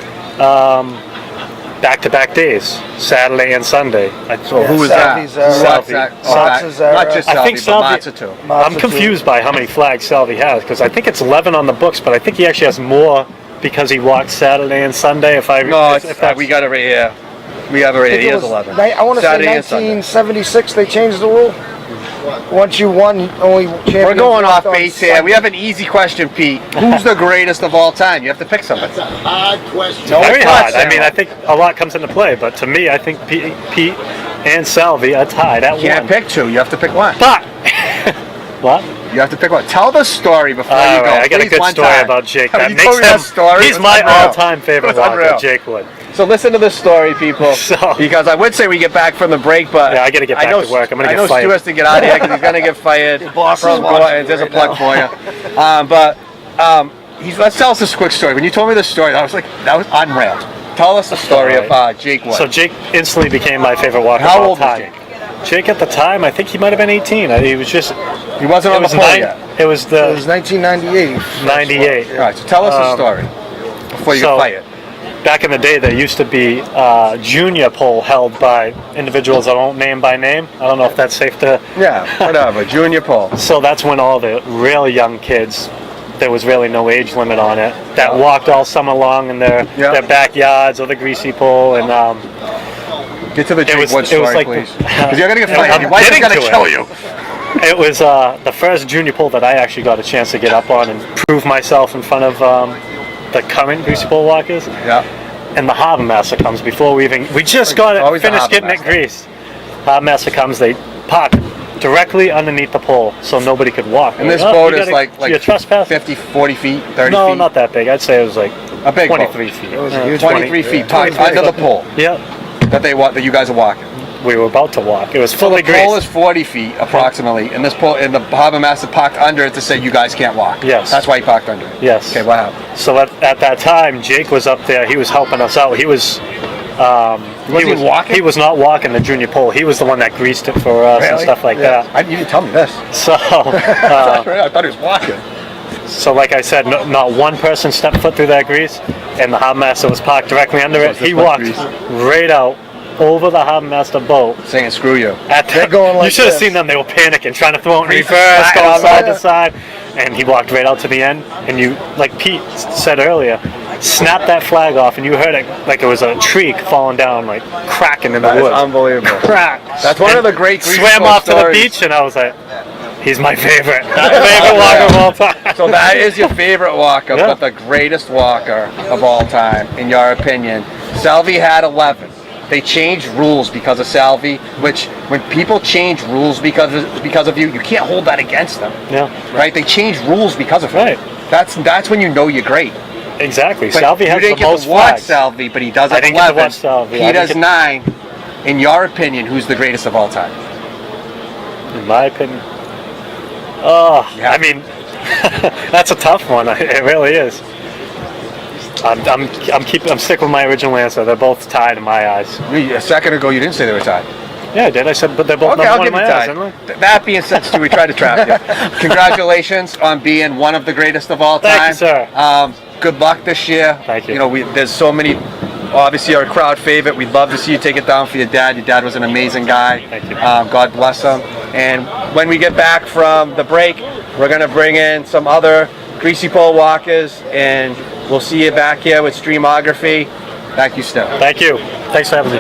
back-to-back days, Saturday and Sunday. So who was that? Salvi's era. What's that? Salvi's Not era. just I Salvi, think but Salvi- Matza too. I'm confused by how many flags Salvi has because I think it's 11 on the books, but I think he actually has more because he walked Saturday and Sunday. No, we got it right here. We have it right here. He has 11. I want to say Saturday and Sunday. 1976 they changed the rule. Once you won, only champions. We're going off walked on base here. Sunday. We have an easy question, Pete. Who's the greatest of all time? You have to pick somebody. Hard question. No, Very it's not, hard. I mean, Sam. I think a lot comes into play, but to me, I think Pete and Salvi are tied at You can't 1. pick 2. You have to pick 1. But what? You have to pick 1. Tell the story before you All go. right, I got a Please, good one story time. about Jake. Have That you makes told me that him. story? He's It was my unreal. all-time favorite It was walker, unreal. Jake Wood. So listen to this story, people. So- Because I would say we get back from the break, but Yeah, I gotta get back know, to work. I'm gonna I get know fired. Stu has to get out of here because he's gonna get fired. boss from is watching Gordon. There's a right plug for you. Let's tell us this quick story. When you told me this story, that was unreal. Tell us the story of Jake Wood. So Jake instantly became my favorite walker How of all old was time. Jake? Jake at the time, I think he might have been 18. He was just. He wasn't It on the was pole nine. yet. It was It the was 1998. 98. All right, so tell us the story before you so- get fired. Back in the day, there used to be junior pole held by individuals that won't name by name. I don't know if that's safe to. Yeah, whatever. Junior pole. So that's when all the real young kids, there was really no age limit on it, that walked all summer long in their backyards or the Greasy pole. And Get to the Jake Wood story, like please. Because you're gonna get fired. I'm Your wife is getting gonna to it. kill you. it was the first junior pole that I actually got a chance to get up on and prove myself in front of the current Greasy pole walkers. Yeah. And the harbor master comes before we just got Always it the finished harbor getting master. it greased. Harbor master comes, they park directly underneath the pole so nobody could walk. And this Oh, boat you is gotta- like you're trespassing. 50, 40 feet, 30 No, feet. not that big. I'd say it was like A big 23 boat. feet. It was a huge 23 feet parked under the pole Yeah, that you guys are walking. we were about to walk. It was So fully the pole is greased. 40 feet approximately, and this pole, and the harbor master parked under it to say you guys can't walk. Yes. That's why he parked under it. Yes. Okay, what happened? So at that time, Jake was up there. He was helping us out. He was. Wasn't he walking? He was not walking the junior pole. He was the one that greased it for us and Really? stuff like Yeah. that. You didn't tell me this. So, I thought he was walking. so like I said, not one person stepped foot through that grease, and the harbor master was parked directly under it. So this He much walked grease. right out over the harbor master boat. Saying screw you. They're going like you should have this. seen them. They were panicking, trying to throw it in Grease is reverse, flying going all side over. to side. And he walked right out to the end. And you, like Pete said earlier, snapped that flag off, and you heard it like it was a tree falling down, like cracking in the That is woods. unbelievable. Crack. That's one And of the great Greasy swam pole off to the stories. beach, and I was like, he's my favorite walker of all time. So that is your favorite walker, Yeah. but the greatest walker of all time, in your opinion. Salvi had 11. They changed rules because of Salvi, which when people change rules because of you, you can't hold that against them. Yeah, Right? They change rules because of Right. it. That's when you know you're great. exactly. But Salvi you has didn't the get most to watch flags. Salvi, but he does I have didn't get to 11. watch Salvi. He I does didn't 9. In your opinion, who's the greatest of all time? In my opinion. Oh, Yeah. I mean, that's a tough one. It really is. I'm sticking with my original answer. They're both tied in my eyes. A second ago, you didn't say they were tied. Yeah, I did. I said, but they're both Okay, number I'll one in give my you eyes, time. didn't I? That being said, Stu, we tried to trap you. Congratulations on being one of the greatest of all time. Thank you, sir. Good luck this year. Thank you. You know, there's so many. Obviously, you're a crowd favorite. We'd love to see you take it down for your dad. Your dad was an amazing guy. Thank you. God bless him. And when we get back from the break, We're going to bring in some other greasy pole walkers, and we'll see you back here with Streamography. Thank you, Stu. Thank you. Thanks for having me.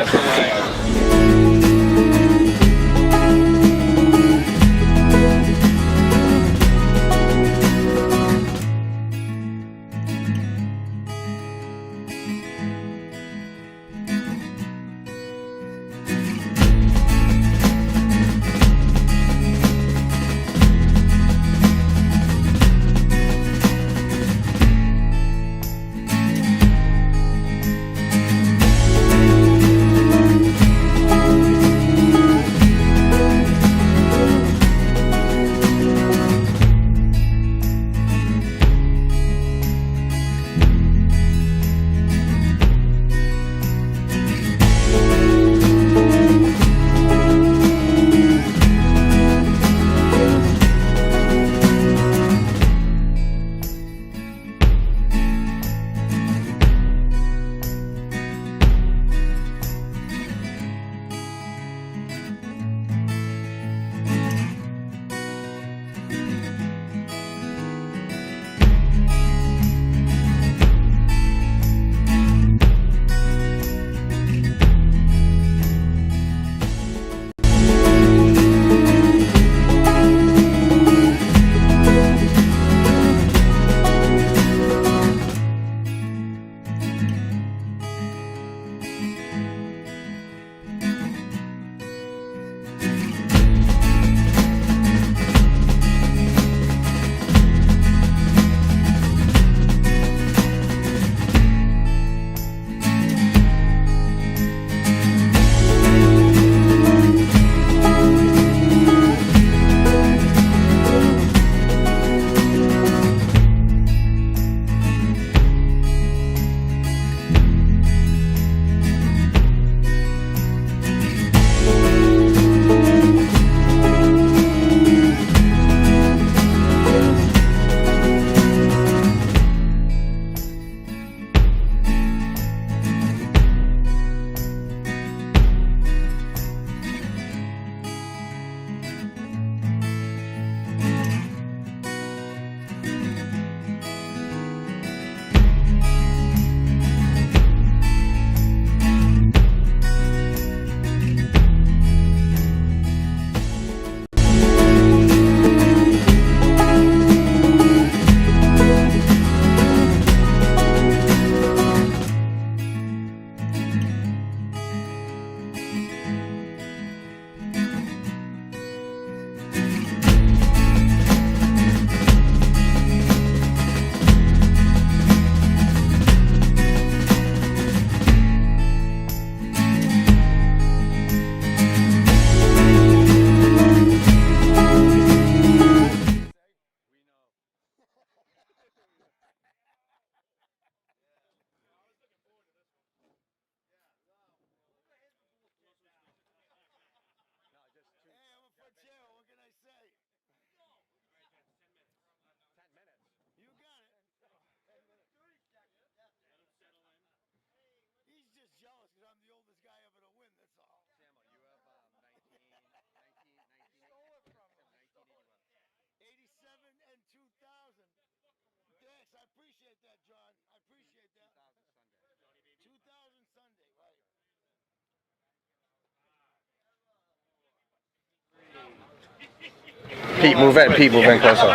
Pete, move in closer.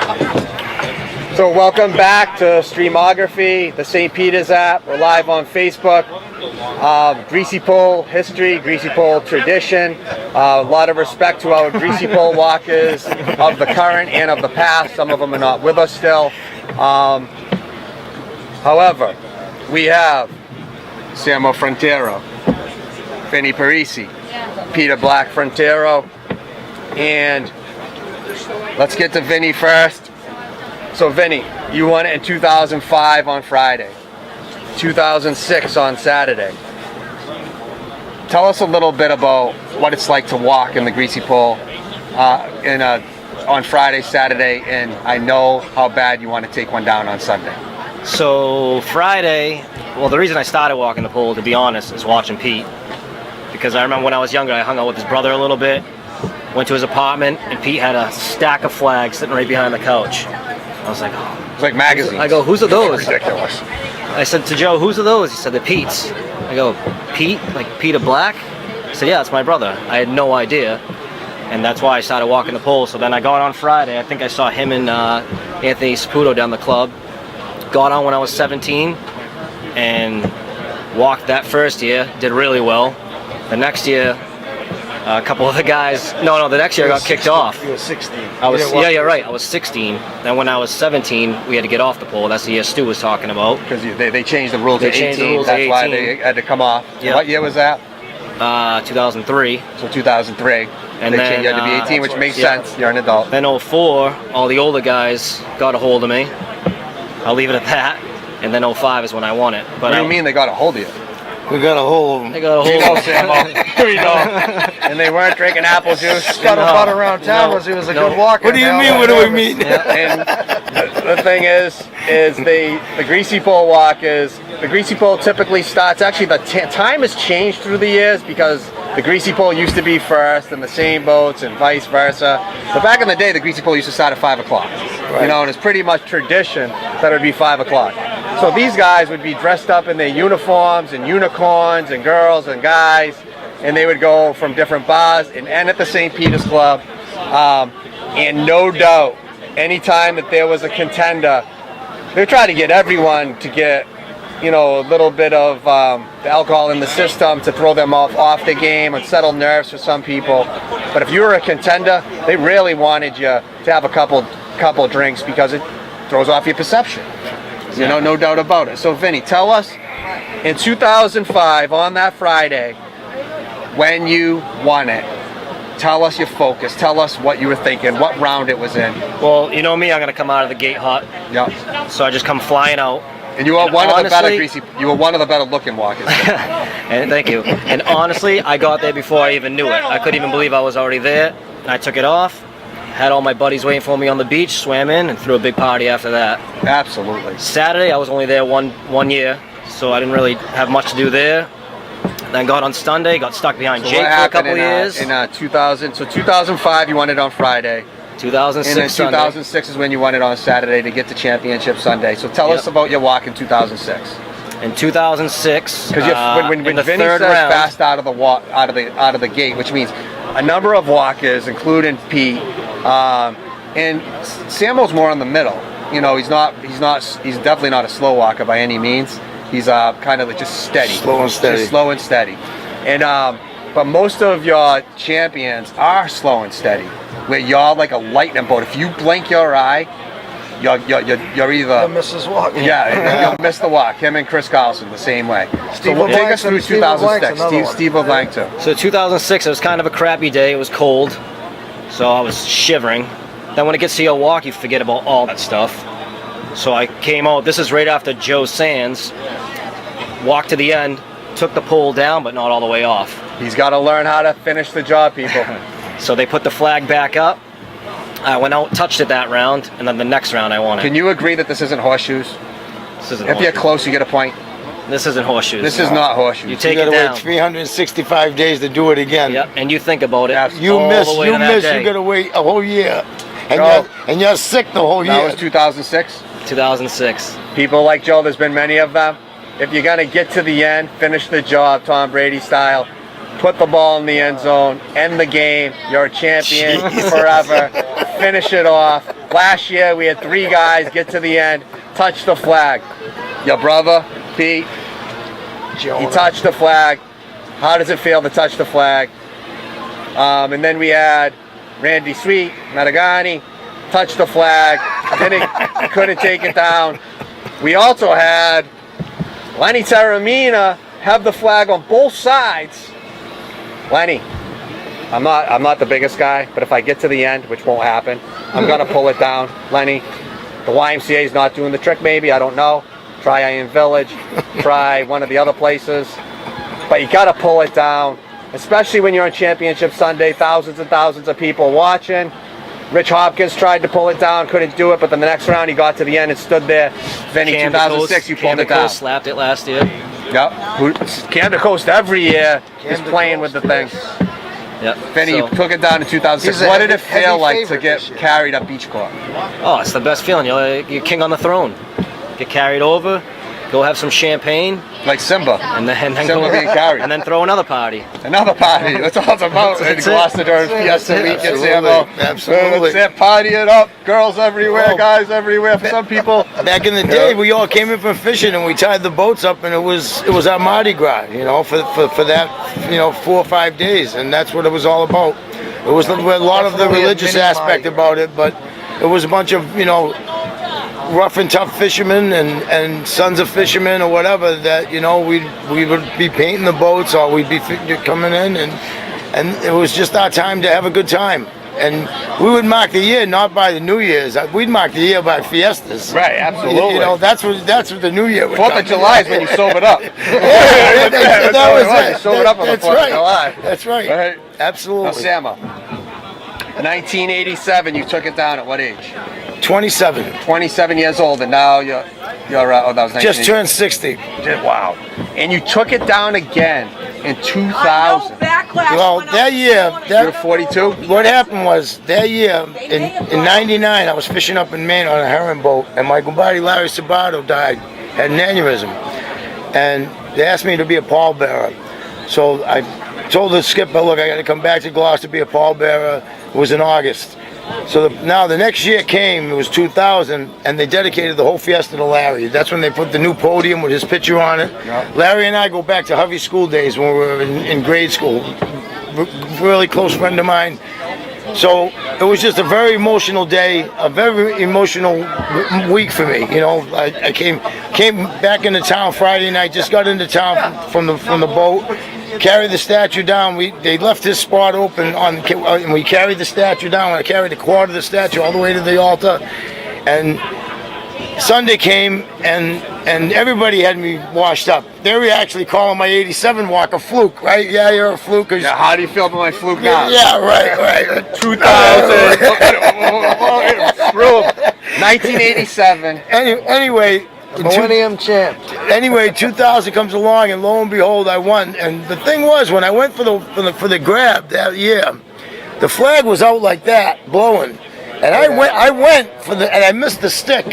So welcome back to Streamography, the St. Peter's app. We're live on Facebook. Greasy pole history, greasy pole tradition. A lot of respect to our greasy pole walkers of the current and of the past. Some of them are not with us still. However, we have Sambo Frontera, Vinny Parisi, Peter Black Frontero, and let's get to Vinny first. So Vinny, you won it in 2005 on Friday, 2006 on Saturday. Tell us a little bit about what it's like to walk in the greasy pole on Friday, Saturday, and I know how bad you want to take one down on Sunday. So Friday, well, the reason I started walking the pole, to be honest, is watching Pete. Because I remember when I was younger, I hung out with his brother a little bit. Went to his apartment, and Pete had a stack of flags sitting right behind the couch. I was like, oh. It's like magazines. I go, whose are those? Ridiculous. I said to Joe, whose are those? He said, they're Pete's. I go, Pete? Like Peter Black? He said, yeah, it's my brother. I had no idea. And that's why I started walking the pole. So then I got on Friday. I think I saw him and Anthony Saputo down the club. Got on when I was 17 and walked that first year. Did really well. The next year, a couple of the guys. No, the next year I got kicked off. You were 16. Yeah, you're right. I was 16. Then when I was 17, we had to get off the pole. That's the year Stu was talking about. Because they changed the rules They to changed the 18. rules to That's why 18. they had to come off. Yep. What year was that? 2003. So 2003. And they then, changed you had to be 18, which makes yeah. sense. You're an adult. Then 04, all the older guys got a hold of me. I'll leave it at that. And then 05 is when I won it. But What do you mean they got a hold of you? We got a hold of him. They got a You hold know, of me. Sambo. You know. And they weren't drinking apple juice. Scuttlebutt around town No. was he was a No. good walker. What do you mean? What do we mean? And the thing is the Greasy Pole walk is, the Greasy Pole typically starts, actually the time has changed through the years because the Greasy Pole used to be first and the same boats and vice versa. But back in the day, the Greasy Pole used to start at 5 o'clock. You know, and it's pretty much tradition that it would be 5 o'clock. So these guys would be dressed up in their uniforms and unicorns and girls and guys, and they would go from different bars and end at the St. Peter's Club. And no doubt, anytime that there was a contender, they tried to get everyone to get, you know, a little bit of the alcohol in the system to throw them off the game and settle nerves for some people. But if you were a contender, they really wanted you to have a couple drinks because it throws off your perception. You know, no doubt about it. So Vinny, tell us, in 2005 on that Friday, when you won it, tell us your focus. Tell us what you were thinking, what round it was in. Well, you know me, I'm gonna come out of the gate hot. Yeah. So I just come flying out. And you were one of the better honestly- Greasy. You were one of the better looking walkers. And thank you. And honestly, I got there before I even knew it. I couldn't even believe I was already there. I took it off, had all my buddies waiting for me on the beach, swam in, and threw a big party after that. Absolutely. Saturday, I was only there one year, so I didn't really have much to do there. Then got on Sunday, got stuck behind So Jake what for a happened couple in, years. in 2000? So 2005, you won it on Friday. 2006 And then Sunday. 2006 is when you won it on Saturday to get to Championship Sunday. So tell us about your walk in 2006. In 2006, Because when in the Vinny third says round, fast out of the gate, which means a number of walkers, including Pete, and Sambo's more in the middle. You know, he's definitely not a slow walker by any means. He's kind of just steady, Slow and steady. just slow and steady. And but most of your champions are slow and steady. Where you're like a lightning bolt. If you blink your eye, you're either Mrs. Walker. yeah, you'll miss the walk. Him and Chris Carlson the same way. Steve So take us LeBlanc's through Steve LeBlanc's 2006. another one. Steve LeBlanc too. So 2006, it was kind of a crappy day. It was cold, so I was shivering. Then when it gets to your walk, you forget about all that stuff. So I came out. This is right after Joe Sands walked to the end, took the pole down, but not all the way off. He's got to learn how to finish the job, people. So they put the flag back up. I went out, touched it that round, and then the next round I won it. Can you agree that this isn't horseshoes? This isn't If you're horseshoes. close, you get a point. This isn't horseshoes. This is not horseshoes. You take You it gotta down. wait 365 days to do it again. Yep, and you think about it. Absolutely. You all miss, the way you to that miss. day. You gotta wait a whole year, and No. you're sick the whole That year. was 2006. 2006. People like Joe, there's been many of them. If you're gonna get to the end, finish the job, Tom Brady style. Put the ball in the end zone, end the game. You're a champion forever. Finish it off. Last year we had 3 guys get to the end, touch the flag. Your brother, Pete, he touched the flag. How does it feel to touch the flag? And then we had Randy Sweet, Matagani, touch the flag. Couldn't take it down. We also had Lenny Taramina have the flag on both sides. Lenny, I'm not the biggest guy, but if I get to the end, which won't happen, I'm gonna pull it down. Lenny, the YMCA is not doing the trick, maybe, I don't know. Try Iron Village, try one of the other places, but you gotta pull it down, especially when you're on Championship Sunday, thousands and thousands of people watching. Rich Hopkins tried to pull it down, couldn't do it, but then the next round he got to the end and stood there. Vinny, 2006, you pulled it down. Slapped it last year. Yep. Camden Coast every year is Camden playing Coast, with the thing. Yep. Vinny, you So- took it down in 2006. He's a What did it heavy feel like to favorite get this year. carried up Beach Court? Oh, it's the best feeling. You're king on the throne. Get carried over, go have some champagne, Like Simba. and then Simba go, being carried. and then throw another party. Another party. That's all it's about. In That's it. Gloucester during Fiesta week at Sambo. Absolutely. That's it. Party it up. Girls everywhere, Well, guys everywhere. For some people, Back in the day, we all came in from fishing and we tied the boats up, and it was our Mardi Gras, for that, 4 or 5 days, and that's what it was all about. It was a lot of the Definitely a religious mini aspect Mardi about it, but it was a bunch of rough and tough fishermen and sons of fishermen or whatever that we would be painting the boats, or we'd be coming in, and it was just our time to have a good time. And we would mark the year not by the New Year's. We'd mark the year by fiestas. right? Absolutely. That's what the New Year would 4th come. of July is when you sobered up. Yeah, That's that all was it was. it. You sobered up on the That's 4th of right. July. That's right. Right. Now, Absolutely. Sammo, 1987, you took it down at what age? 27. 27 years old, and now you're that was 1980. Just turned 60. Wow. And you took it down again in 2000. Well, that year, You're 42? what happened was that year in '99, I was fishing up in Maine on a herring boat, and my good buddy Larry Sabato died, had an aneurysm, and they asked me to be a pallbearer. So I told the skipper, look, I got to come back to Gloucester to be a pallbearer. It was in August. So now the next year came, it was 2000, and they dedicated the whole Fiesta to Larry. That's when they put the new podium with his picture on it. Yeah. Larry and I go back to Hovey school days when we were in grade school. Really close friend of mine. So it was just a very emotional day, a very emotional week for me. I came back into town Friday night, just got into town from the boat. Carried the statue down. They left his spot open and we carried the statue down. I carried a quarter of the statue all the way to the altar, and Sunday came and everybody had me washed up. They were actually calling my '87 walk a fluke, right? Yeah, you're a fluke. Yeah, how do you feel about my fluke now? Yeah, right. 2000. Screw 'em. 1987. Anyway. Millennium champ. Anyway, 2000 comes along, and lo and behold, I won. And the thing was, when I went for the grab that year, the flag was out like that, blowing, and I went and I missed the stick,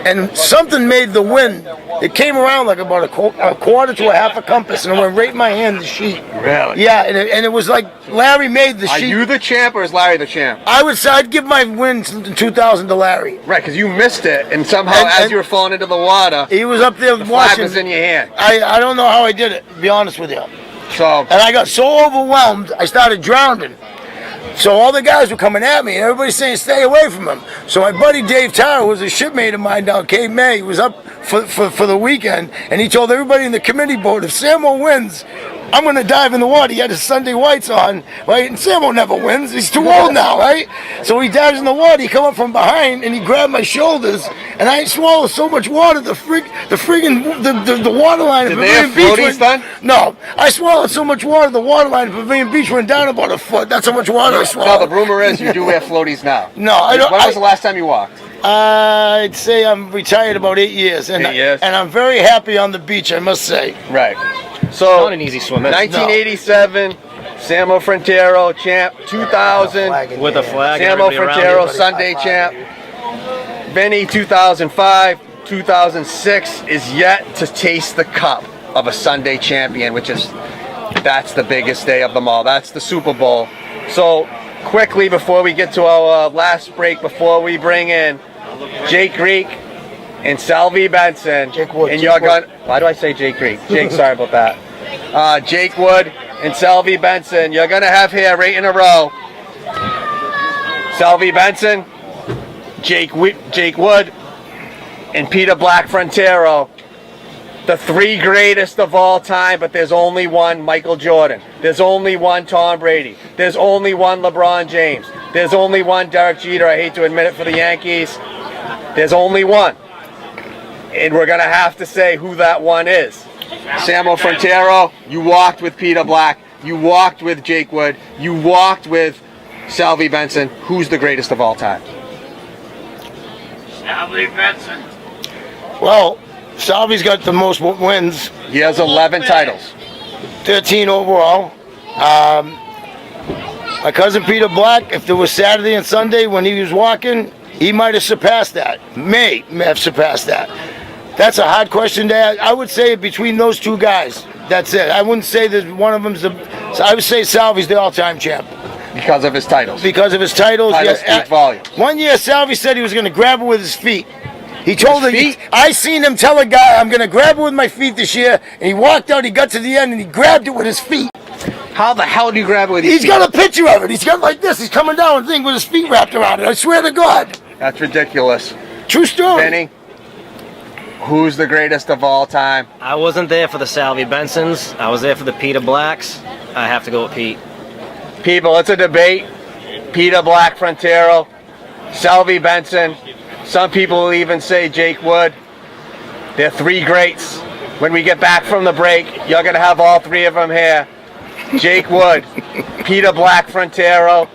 and something made the wind. It came around like about a quarter to a half a compass, and it went right in my hand, the sheet. Really? Yeah, and it was like Larry made the Are sheet. you the champ or is Larry the champ? I would say I'd give my wins in 2000 to Larry. Right, because you missed it, and somehow as you were falling into the water, He was up there the flag watching. was in your hand. I don't know how I did it, to be honest with you. So, And I got so overwhelmed, I started drowning. So all the guys were coming at me, and everybody's saying, stay away from him. So my buddy Dave Tyler was a shipmate of mine down Cape May. He was up for the weekend, and he told everybody in the committee board, if Sammo wins, I'm going to dive in the water. He had his Sunday whites on, right? And Sammo never wins. He's too old now, right? So he dives in the water. He come up from behind, and he grabbed my shoulders, and I swallowed so much water, the water line. Did they have floaties done? No, I swallowed so much water, the water line at Pavilion Beach went down about a foot. That's how much water I no, swallowed. the rumor is you do wear floaties now. No, I don't. When was the last time you walked? I'd say I'm retired about 8 years, and 8 years. and I'm very happy on the beach, I must say. Right. So, Not an easy swim. 1987, Sambo Frontera champ. 2000, With a flag. Sambo everybody around Frontera you. Sunday champ. Benny 2005, 2006 is yet to taste the cup of a Sunday champion, that's the biggest day of them all. That's the Super Bowl. So quickly before we get to our last break, before we bring in Jake Greek and Salvi Benson, Jake Wood, and Jake you're Wood. going. Why do I say Jake Greek? Jake, sorry about that. Jake Wood and Salvi Benson, you're gonna have here right in a row. Salvi Benson, Jake Wood, and Peter Black Frontero. The three greatest of all time, but there's only one Michael Jordan. There's only one Tom Brady. There's only one LeBron James. There's only one Derek Jeter. I hate to admit it for the Yankees. There's only one. And we're going to have to say who that one is. Sambo Frontera, you walked with Peter Black. You walked with Jake Wood. You walked with Salvi Benson. Who's the greatest of all time? Salvi Benson. Well, Salvi's got the most wins, He has 11 titles. 13 overall. My cousin Peter Black, if there was Saturday and Sunday when he was walking, he might have surpassed that. May have surpassed that. That's a hard question to ask. I would say between those two guys, that's it. I wouldn't say that one of them's I would say Salvi's the all-time champ. Because of his titles. Because of his titles. Titles speak volumes. One year, Salvi said he was going to grab it with his feet. He told her, feet? I seen him tell a guy, I'm going to grab it with my feet this year. And he walked out, he got to the end, and he grabbed it with his feet. How the hell do you grab it with your He's feet? got a picture of it. He's got like this. He's coming down the thing with his feet wrapped around it. I swear to God. That's ridiculous. True story. Benny, who's the greatest of all time? I wasn't there for the Salvi Bensons. I was there for the Peter Blacks. I have to go with Pete. People, it's a debate. Peter Black Frontero, Salvi Benson. Some people will even say Jake Wood. They're three greats. When we get back from the break, you're going to have all three of them here. Jake Wood, Peter Black Frontero,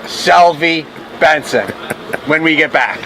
Salvi Benson. When we get back.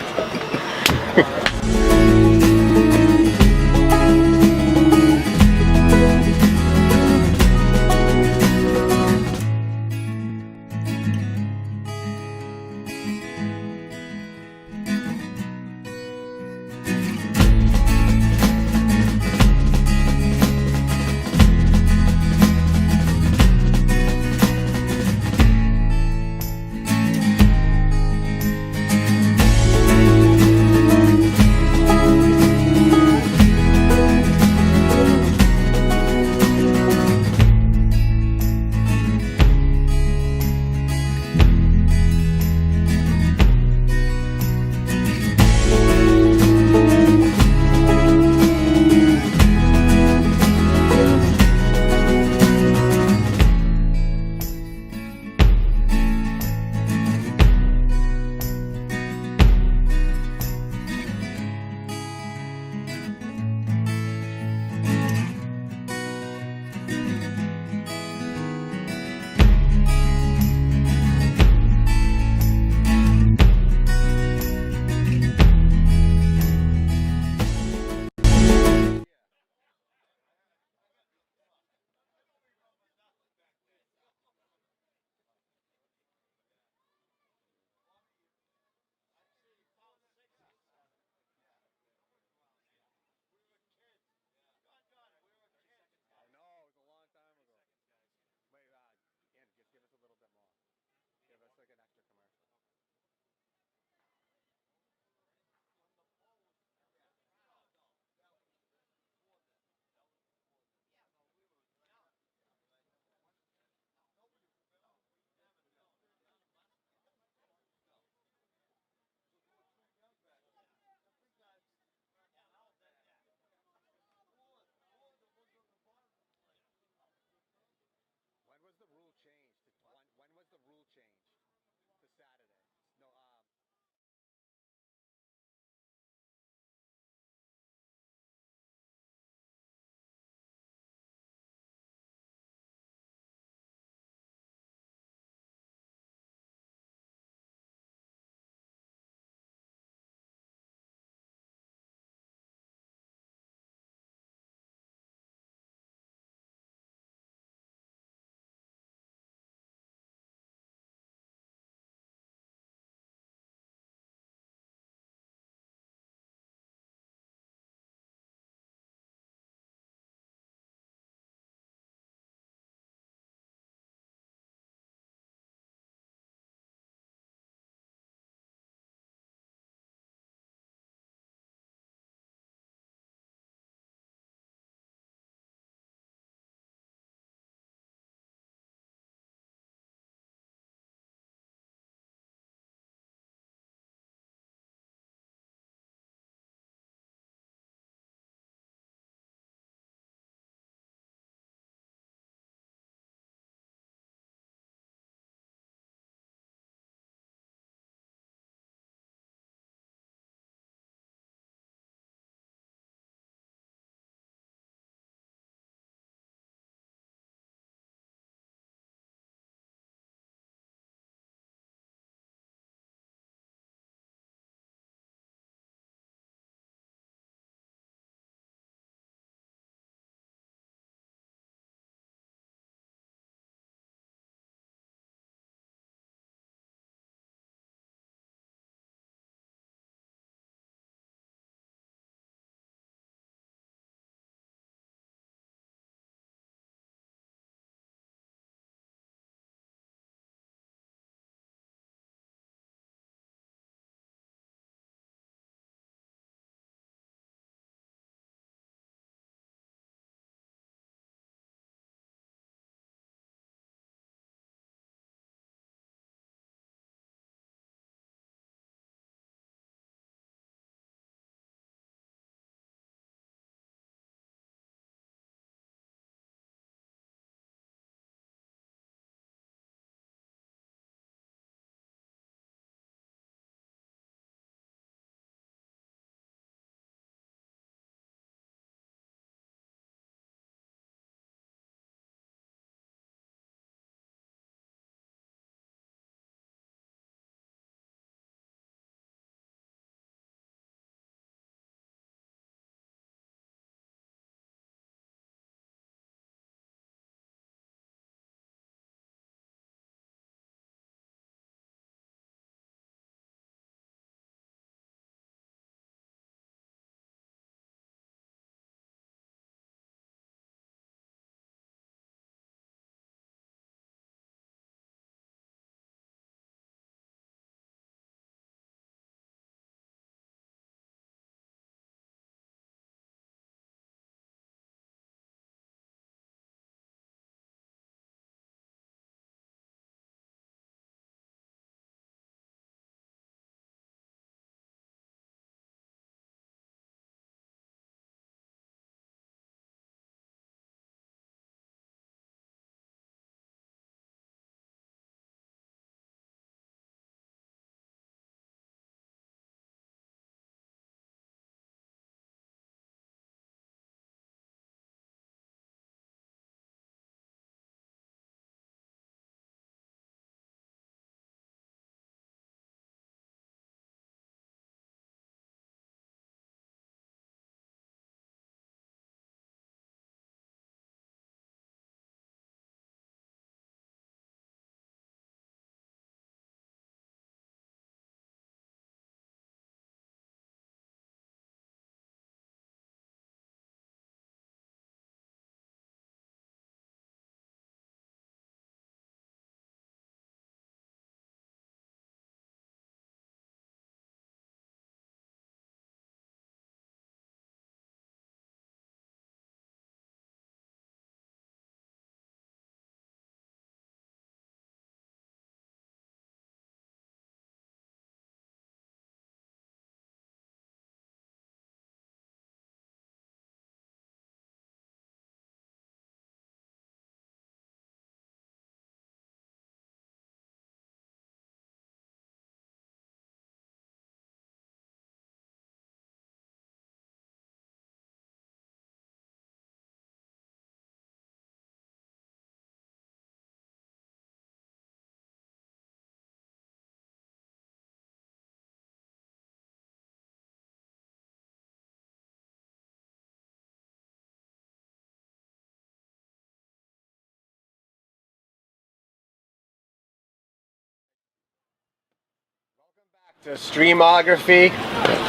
To Streamography,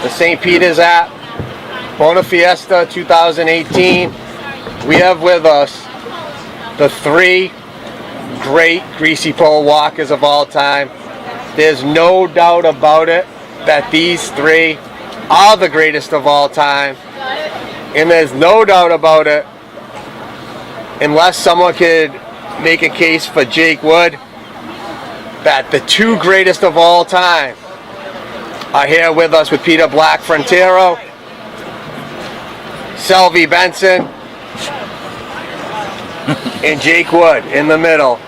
the St. Peter's app, Fiesta 2018. We have with us the 3 great greasy pole walkers of all time. There's no doubt about it that these 3 are the greatest of all time. And there's no doubt about it, unless someone could make a case for Jake Wood, that the 2 greatest of all time are here with us with Peter Black Frontera, Selvey Benson, and Jake Wood in the middle.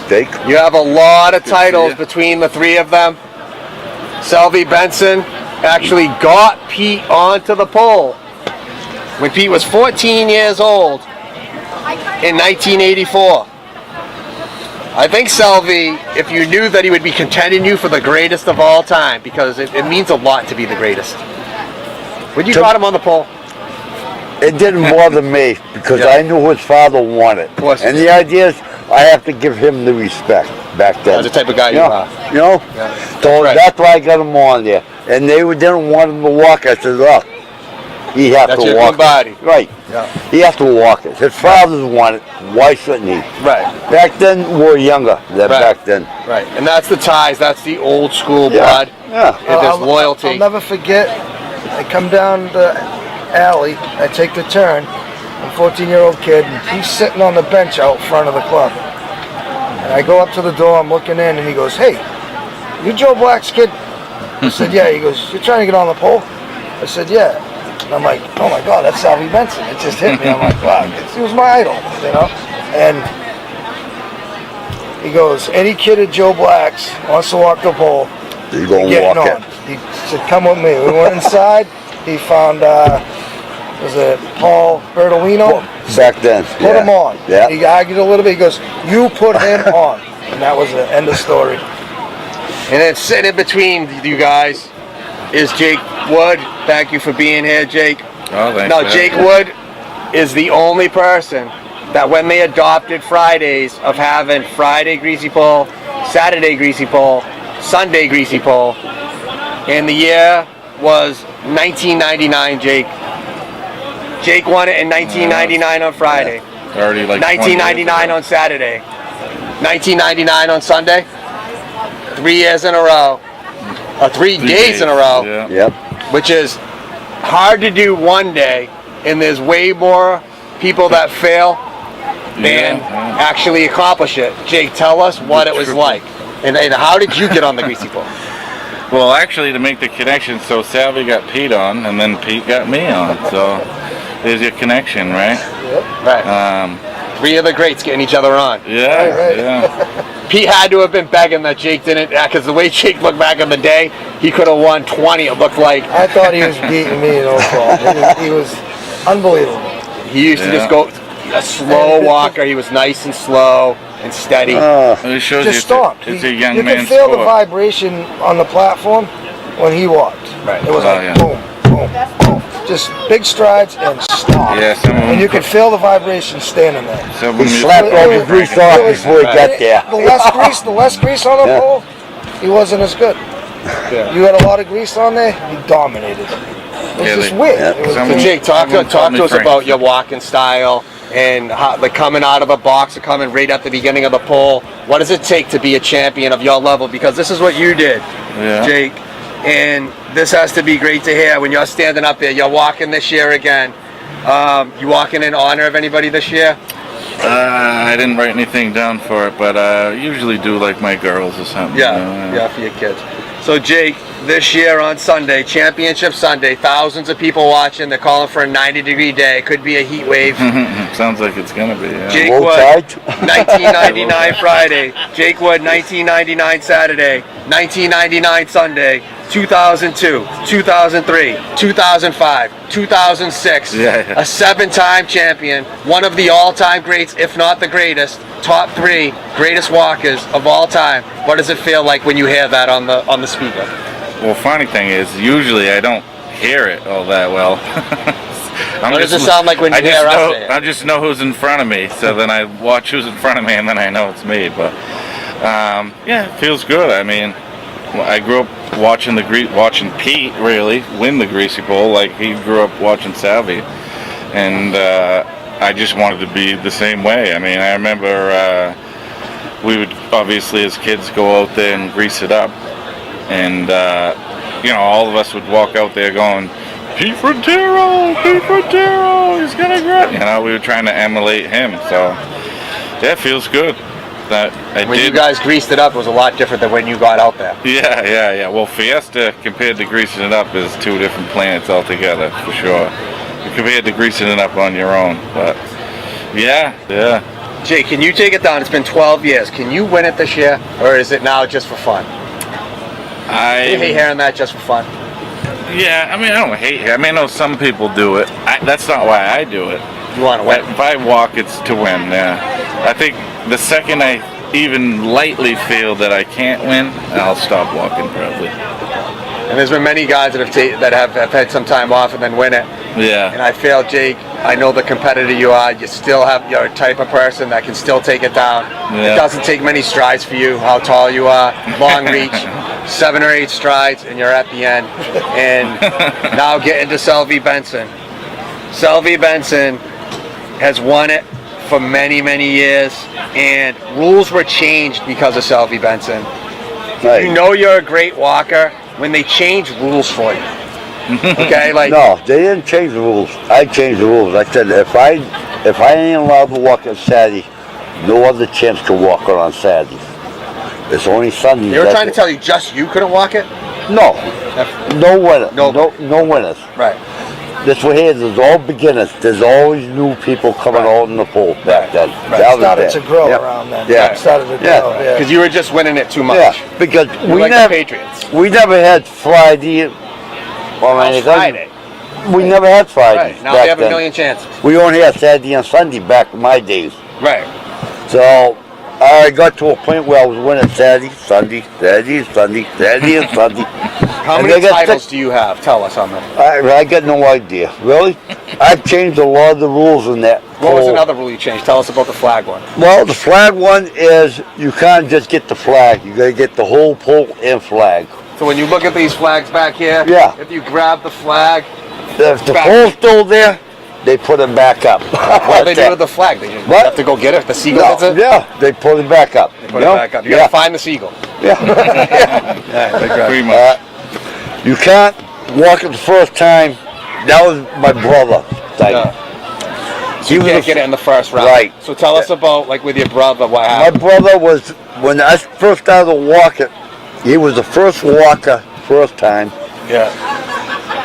Jake? You have a lot of titles between the 3 of them. Selvey Benson actually got Pete onto the pole when Pete was 14 years old in 1984. I think Selvey, if you knew that he would be contending you for the greatest of all time, because it means a lot to be the greatest. When you got him on the pole? It didn't bother me because I knew his father won it. And the idea is I have to give him the respect back then. That's the type of guy you are. You know? So that's why I got him on there. And they didn't want him to walk. I said, look, he has to walk it. Body. Right. Yeah. He has to walk it. His father's won it. Why shouldn't he? Right. Back then, we were younger than back then. Right. And that's the ties. That's the old school blood. Yeah. And there's loyalty. I'll never forget, I come down the alley, I take the turn, I'm a 14-year-old kid, and he's sitting on the bench out front of the club. And I go up to the door, I'm looking in, and he goes, hey, you Joe Black's kid? I said, yeah. He goes, you're trying to get on the pole? I said, yeah. And I'm like, oh my God, that's Selvey Benson. It just hit me. I'm like, wow, he was my idol, you know? And he goes, any kid at Joe Black's wants to walk the pole, you go and walk it. He said, come with me. We went inside. He found, was it Paul Bertolino? Back then. Put him on. Yeah. He argued a little bit. He goes, you put him on. And that was the end of story. And then sitting in between you guys is Jake Wood. Thank you for being here, Jake. Oh, thanks. Now, Jake Wood is the only person that when they adopted Fridays of having Friday Greasy Pole, Saturday Greasy Pole, Sunday Greasy Pole, and the year was 1999, Jake. Jake won it in 1999 on Friday. Already like 1999 on Saturday. 1999 on Sunday. 3 years in a row. 3 days in a row. Yeah. Yep. Which is hard to do one day, and there's way more people that fail than actually accomplish it. Jake, tell us what it was like, and how did you get on the Greasy Pole? Well, actually, to make the connection, so Selvey got Pete on, and then Pete got me on. So there's your connection, right? Right. 3 of the greats getting each other on. Yeah. Right. Yeah. Pete had to have been begging that Jake didn't, because the way Jake looked back in the day, he could have won 20. It looked like. I thought he was beating me in overall. He was unbelievable. He used to just go a slow walker. He was nice and slow and steady. It shows Just stopped. It's a young you man's could feel sport. the vibration on the platform when he walked. Right. It was like boom, boom, boom. Just big strides and stop. Yeah, some of them and you could feel the vibration standing there. Some He slapped all the grease off before he got there. The less grease on the pole, he wasn't as good. Yeah. You had a lot of grease on there, he dominated. It was just weird. It was some- So Jake, talk to us Frank. about your walking style and how, like coming out of the box or coming right at the beginning of the pole. What does it take to be a champion of your level? Because this is what you did, Jake. And this has to be great to hear when you're standing up there. You're walking this year again. You walking in honor of anybody this year? I didn't write anything down for it, but I usually do like my girls or something. Yeah, you know, yeah, for your kids. So Jake, this year on Sunday, Championship Sunday, thousands of people watching. They're calling for a 90-degree day. It could be a heat wave. Sounds like it's gonna be. Yeah. Jake Low Wood, tide? 1999 Friday. Jake Wood, 1999 Saturday. 1999 Sunday. 2002, 2003, 2005, 2006. Yeah. A 7-time champion. One of the all-time greats, if not the greatest. Top 3 greatest walkers of all time. What does it feel like when you hear that on the speaker? Well, funny thing is, usually I don't hear it all that well. What does it sound like when you hear us say it? I just know who's in front of me, so then I watch who's in front of me, and then I know it's me. But yeah, it feels good. I mean, I grew up watching watching Pete really win the Greasy Bowl, like he grew up watching Salvi, and I just wanted to be the same way. I mean, I remember we would obviously as kids go out there and grease it up, and you know, all of us would walk out there going, Pete Frontera, he's gonna grab. You know, we were trying to emulate him, so yeah, it feels good. That when you guys greased it up, it was a lot different than when you got out there. Yeah. Well, Fiesta compared to greasing it up is two different planets altogether, for sure. Compared to greasing it up on your own, but yeah. Jay, can you take it down? It's been 12 years. Can you win it this year, or is it now just for fun? I hate hearing that just for fun. Yeah, I mean, I don't hate it. I mean, I know some people do it. That's not why I do it. You want to win? If I walk, it's to win, yeah. I think the second I even lightly feel that I can't win, I'll stop walking probably. And there's been many guys that have had some time off and then win it. Yeah. And I feel, Jake, I know the competitor you are. You're a type of person that can still take it down. Yeah. It doesn't take many strides for you, how tall you are, long reach, 7 or 8 strides, and you're at the end. And now getting to Selby Benson. Selby Benson has won it for many, many years, and rules were changed because of Selby Benson. Right. You know you're a great walker when they change rules for you. Okay, like No, they didn't change the rules. I changed the rules. I said if I ain't allowed to walk on Saturday, no other chance to walk on Saturdays. It's only Sundays. they were trying to tell you just you couldn't walk it. No winner. No. No winners. Right. This way here, there's all beginners. There's always new people coming out in the pool back then. Right. That was Started it. to grow Yep. around then. Yeah. Started to Yeah. grow, yeah. Because you were just winning it too much. Yeah, because You're we like the never Patriots. we never had Friday. Well, How's Friday? We never had Friday. Right. Now back they have a then. million chances. We only had Saturday and Sunday back in my days. Right. So I got to a point where I was winning Saturday, Sunday, Saturday, Sunday, Saturday, and Sunday. How And many they got titles sick. do you have? Tell us how many. I got no idea. Really? I've changed a lot of the rules in that. What was whole- another rule you changed? Tell us about the flag one. Well, the flag one is you can't just get the flag. You gotta get the whole pole and flag. So when you look at these flags back here, Yeah. if you grab the flag, If the Back. pole's still there, they put it back up. what do they do with the flag? They just What? have to go get it. If the seagull No, gets it, yeah, they put it back up. they put it back up. You gotta find the seagull. Yeah. Pretty much. You can't walk it the first time. That was my brother. Like, Yeah. he You was can't a- get it in the first round. Right. So tell us about, like, with your brother, what My happened. brother was, when I first started walking, he was the first walker, first time, Yeah.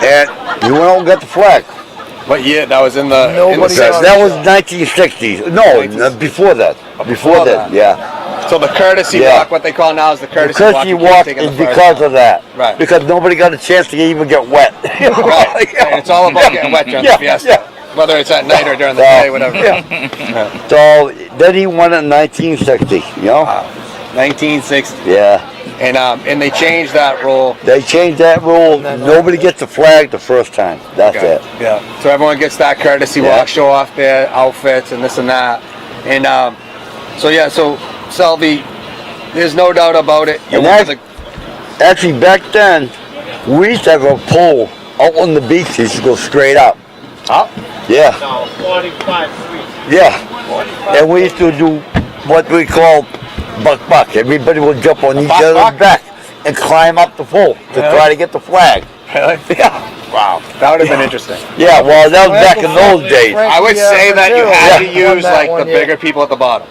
and he went out and got the flag. What year? That was in the. in the Nobody sixties. That was 1960s. No, before that. Before that, yeah. So the courtesy Yeah. walk, what they call now is the The courtesy walk. courtesy you can't walk take in is the first because round. of that. Right. Because nobody got a chance to even get wet. Right. And it's all about getting wet during Yeah, the Fiesta. yeah. Whether it's at night or during the Yeah. day, whatever. So then he won in 1960, you know? 1960. Yeah. And they changed that rule. They changed that rule. Nobody gets a flag the first time. That's Okay. it. Yeah. So everyone gets that courtesy Yeah. walk, show off their outfits and this and that. And so Selby, there's no doubt about it. And actually, back then, we used to have a pole out on the beach. It used to go straight up. Up? Yeah. No, 45 feet. Yeah. And we used to do what we call buck. Everybody would jump on each buck? other's back and climb up the pole to Really? try to get the flag. Really? Yeah. Wow. That would have been interesting. Yeah, well, that was back in those days. I would say that you had to Yeah. use Won that like the one, yeah. bigger people at the bottom.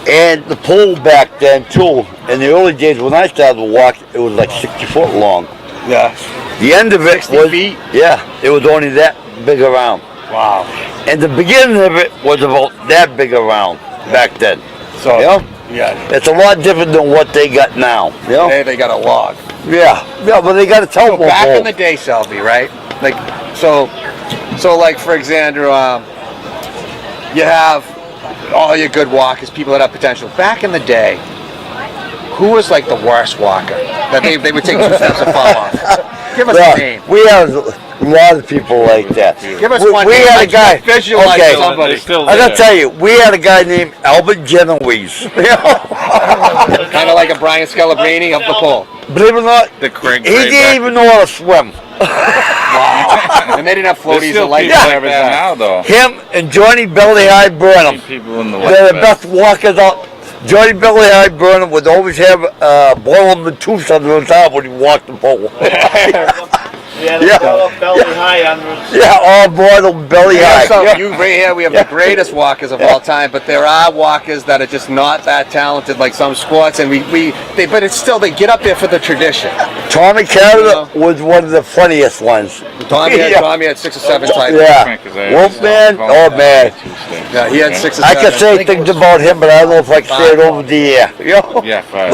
And the pole back then, too, in the early days when I started to walk, it was like 60 foot long. Yeah. The end of it 60 was, feet? yeah, it was only that big around. Wow. And the beginning of it was about that big around back then. So You know? yeah. It's a lot different than what they got now. You know? Today they got a log. Yeah, but they got a telephone Back pole. in the day, Selby, right? Like, so like for example, you have all your good walkers, people that have potential. Back in the day, who was like the worst walker? That they would take 2 steps and fall off. Give us Yeah, a name. we have A lot of people like that. Give us We- one we name. had a guy- Visualize okay. somebody. They're still I gotta there. tell you, we had a guy named Albert Genoese. Kind of like a Brian Scalabrine of the pole. Believe it or not, The Craig he Grayback. didn't even know how to swim. And they didn't have There's floaties still and life people like savers that then. now, though. Him and Johnny Belly High Burnham. People in the They're the West best walkers out. Johnny Belly High Burnham would always have boil the tooth under his arm when he walked the pole. Yeah, Yeah. belly high under it. Yeah, all boiled belly high. So Yeah. you right here, we have the greatest walkers of all time, but there are walkers that are just not that talented like some sports, and but it's still, they get up there for the tradition. Tommy Canada was one of the funniest ones. Tommy Yeah. had 6 or 7 titles. Yeah. Wolfman, oh man. Yeah, he had 6 or I 7. can say things about him, but I don't know if I can say it over the air. You know? Yeah, five.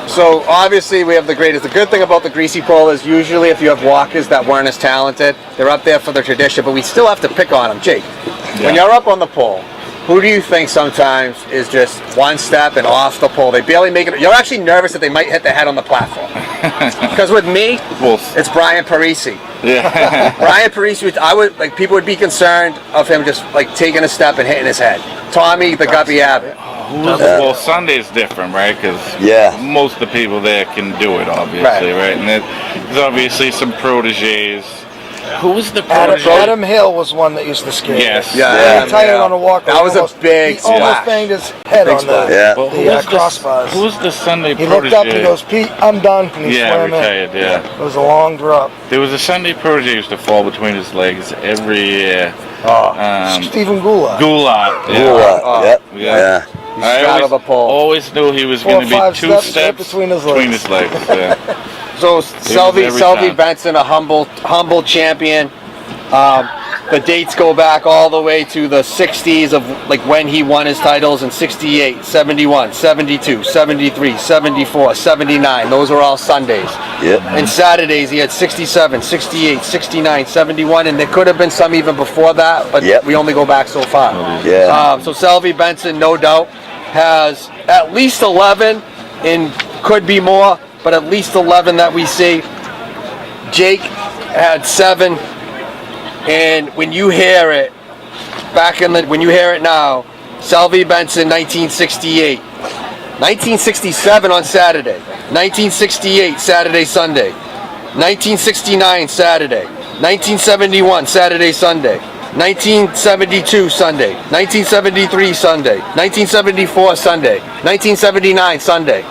So obviously we have the greatest. The good thing about the Greasy Pole is usually if you have walkers that weren't as talented, they're up there for the tradition, but we still have to pick on them. Jake, when you're up on the pole, who do you think sometimes is just one step and off the pole? They barely make it. You're actually nervous that they might hit the head on the platform. Because with me, it's Brian Parisi. Yeah. Brian Parisi, people would be concerned of him just like taking a step and hitting his head. Tommy, the Guppy Abbott. Well, Sunday's different, right? Because most of the people there can do it, obviously, right? And there's obviously some proteges. Who was the protege? Adam Hill was one that used to skate. Yes. Yeah. He tired on a walk. That was a big He almost splash. banged his head on splash. the crossbars. Who's the Sunday He protege? looked up and he goes, "Pete, I'm done." And he swam in. retired, yeah. It was a long drop. There was a Sunday protege who used to fall between his legs every year. Stephen Goulart. Goulart. Yeah. I always knew he was going to be 2 steps between his legs. Yeah. So every Selby time. Benson, a humble champion. The dates go back all the way to the 60s of like when he won his titles in 68, 71, 72, 73, 74, 79. Those are all Sundays. Yep. And Saturdays he had 67, 68, 69, 71, and there could have been some even before that, but we only go back so far. Yeah. So Selby Benson, no doubt, has at least 11 and could be more, but at least 11 that we see. Jake had 7. And when you hear it, when you hear it now, Selby Benson, 1968, 1967 on Saturday, 1968 Saturday, Sunday, 1969 Saturday, 1971 Saturday, Sunday, 1972 Sunday, 1973 Sunday, 1974 Sunday, 1979 Sunday.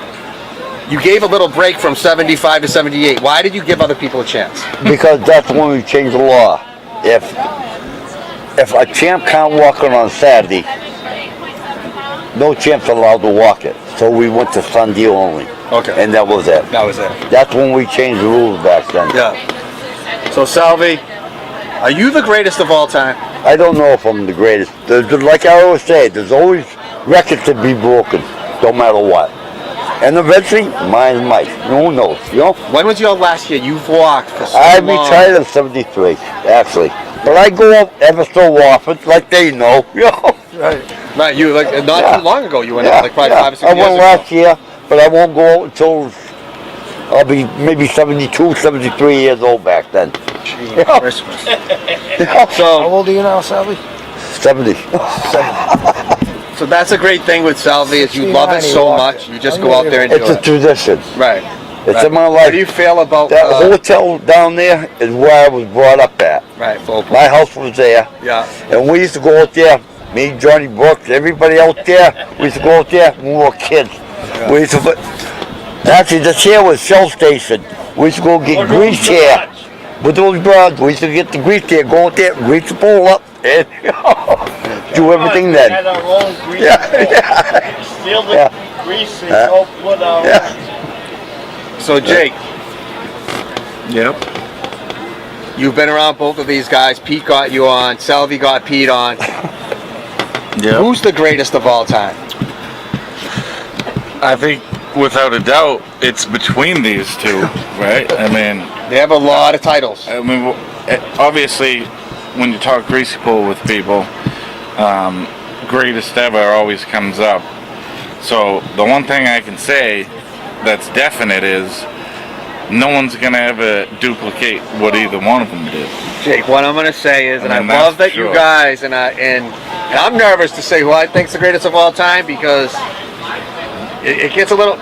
You gave a little break from 75 to 78. Why did you give other people a chance? Because that's when we changed the law. If a champ can't walk it on Saturday, no champ's allowed to walk it. So we went to Sunday only. Okay. And that was it. That was it. That's when we changed the rules back then. Yeah. So Salvi, are you the greatest of all time? I don't know if I'm the greatest. Like I always say, there's always records to be broken, no matter what. And eventually, mine might. Who knows, you know? When was your last year? You've walked for so I long. retired in 73, actually. But I go up ever so often, like they know, you know? Right, you like not too long ago you went out, like probably 5 or 6 I years went ago. last year, but I won't go out until I'll be maybe 72, 73 years old back then. Christmas. So, how old are you now, Sally? 70. So that's a great thing with Salvi is you love it so much, you just go out there and do It's a it. tradition. Right. It's in my life. How do you feel about that hotel down there is where I was brought up at. Right, full My house was there. Yeah. And we used to go out there, me, Johnny Brooks, everybody out there, we used to go out there when we were kids. Yeah. We used to actually this here was Shell Station. We used to go get grease here with those broads. We used to get the grease here, go out there, grease the pole up, and do everything then. Had our own grease Yeah. Steal the grease and go put our So Jake. Yep. You've been around both of these guys. Pete got you on, Salvi got Pete on. Yeah. Who's the greatest of all time? I think without a doubt it's between these two, right? I mean, they have a lot of titles. I mean, obviously, when you talk Greasy Pole with people, greatest ever always comes up. So the one thing I can say that's definite is no one's gonna ever duplicate what either one of them did. Jake, what I'm gonna say is, and I mean, love that's that you sure. guys, and I'm nervous to say who I think's the greatest of all time because it gets a little.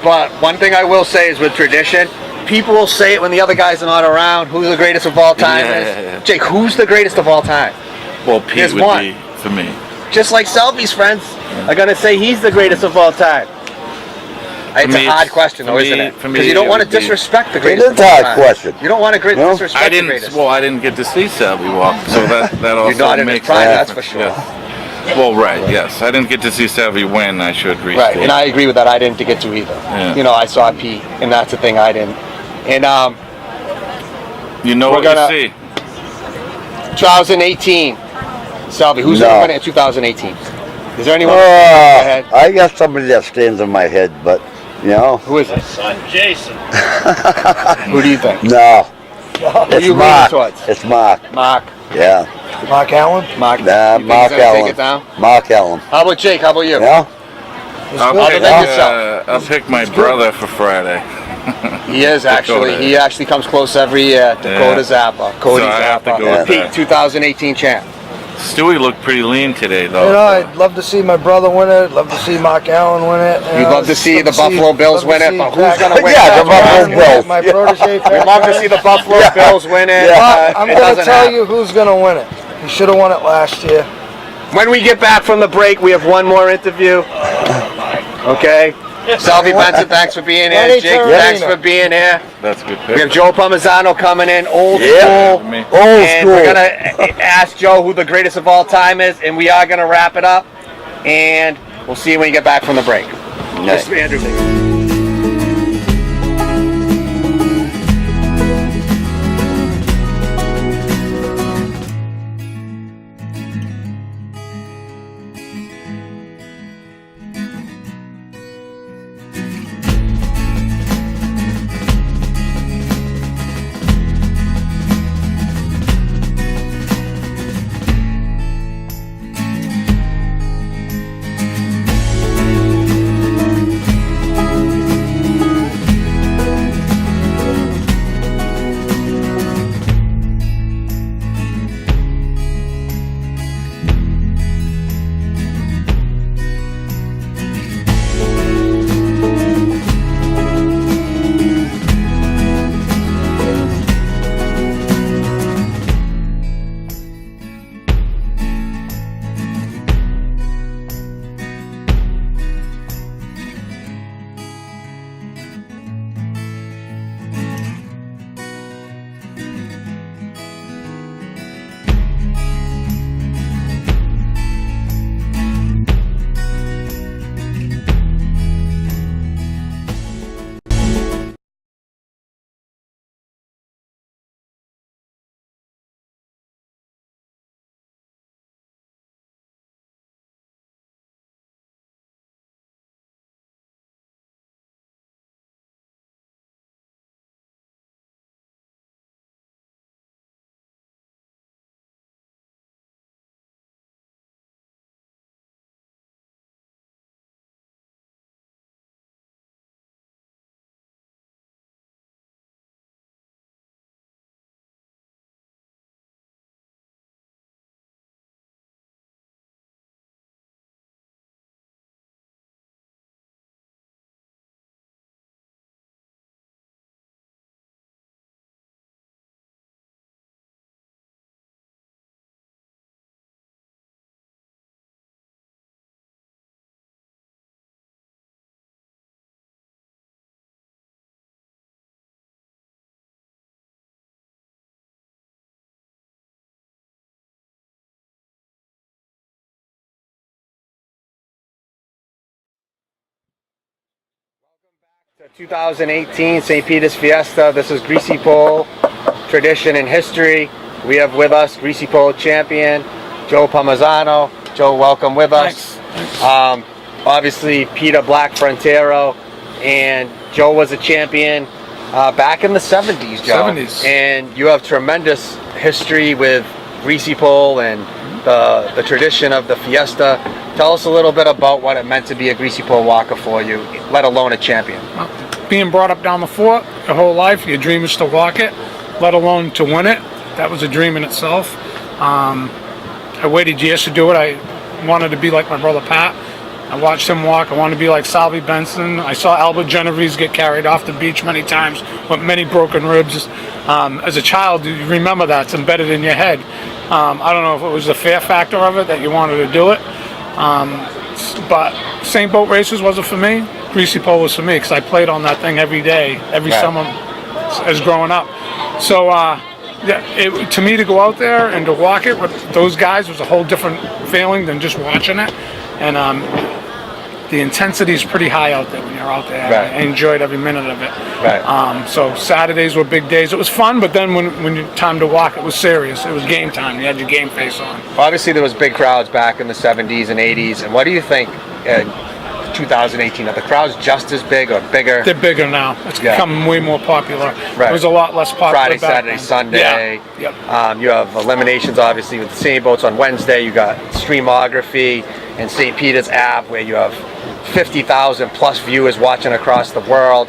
But one thing I will say is with tradition, people will say it when the other guys are not around. Who's the greatest of all time is? Jake, who's the greatest of all time? Well, Pete There's would one. be for me. Just like Selby's friends are gonna say he's the greatest of all time. It's me, a hard it's- question, for though, me- isn't it? for Because me, you don't it want to would be- disrespect the It greatest. is a of all hard time. question. You don't want to No? disrespect I the greatest. didn't. Well, I didn't get to see Selby walk, so that also You're not in his makes prime, a that's for difference. sure. Yes. Well, right. Yes, I didn't get to see Selby win. I should restate. Right, and I agree with that. I didn't get to either. Yeah. You know, I saw Pete, and that's the thing I didn't. And You know We're what gonna- you see. 2018, Selby, who's No. going to win it in 2018? Is there anyone? Go ahead. I got somebody that stands in my head, but you know, Who is it? Son Jason. Who do you think? no. Who are It's you leaning Mark. towards? It's Mark. Mark. Yeah. Mark Allen. Mark. Nah, You think Mark he's gonna take Allen. it down? Mark Allen. How about Jake? How about you? Yeah. Other than yourself. I'll pick my brother for Friday. He is actually. Dakota. He actually comes close every year. Dakota Zappa. Cody So I have to Zappa. go with Pete, that. 2018 champ. Stewie looked pretty lean today, though. You know, I'd love to see my brother win it. Love to see Mark Allen win it. You'd love to see the Buffalo Bills win it, but who's going to win Yeah, it? the Buffalo Bills. My Yeah. protege. We'd love to see the Buffalo Bills win it. Yeah. I'm It going to doesn't tell happen. you who's going to win it. He should have won it last year. When we get back from the break, we have one more interview. Okay? Selby Benson, thanks for being here. Lenny Jake, Torino. thanks for being here. That's a good We have pick. Joe Parmesan coming in, old Yeah. school. Me. Old And school. we're going to ask Joe who the greatest of all time is, and we are going to wrap it up. And we'll see you when you get back from the break. This is Andrew. To 2018 St. Peter's Fiesta. This is Greasy Pole, tradition and history. We have with us Greasy Pole champion Joe Parmesan. Joe, welcome with us. Obviously, Peter Black Frontera, and Joe was a champion back in the 70s, Joe. 70s. And you have tremendous history with Greasy Pole and the tradition of the Fiesta. Tell us a little bit about what it meant to be a Greasy Pole walker for you, let alone a champion. Being brought up down the fort, your whole life. Your dream is to walk it, let alone to win it. That was a dream in itself. I waited years to do it. I wanted to be like my brother Pat. I watched him walk. I wanted to be like Salvi Benson. I saw Albert Genovese get carried off the beach many times with many broken ribs. As a child, you remember that. It's embedded in your head. I don't know if it was the fear factor of it that you wanted to do it. But St. Boat Races wasn't for me. Greasy Pole was for me because I played on that thing every day, every summer as growing up. So yeah, to me to go out there and to walk it with those guys was a whole different feeling than just watching it. And the intensity is pretty high out there when you're out there. Right. I enjoyed every minute of it. Right. So Saturdays were big days. It was fun, but then when you time to walk, it was serious. It was game time. You had your game face on. Obviously, there was big crowds back in the 70s and 80s. And what do you think in 2018? Are the crowds just as big or bigger? They're bigger now. It's become way more popular. Right. It was a lot less popular Friday, back Saturday, then. Sunday. Yeah. Yep. You have eliminations, obviously, with the same boats on Wednesday. You got Streamography and St. Peter's app, where you have 50,000 plus viewers watching across the world.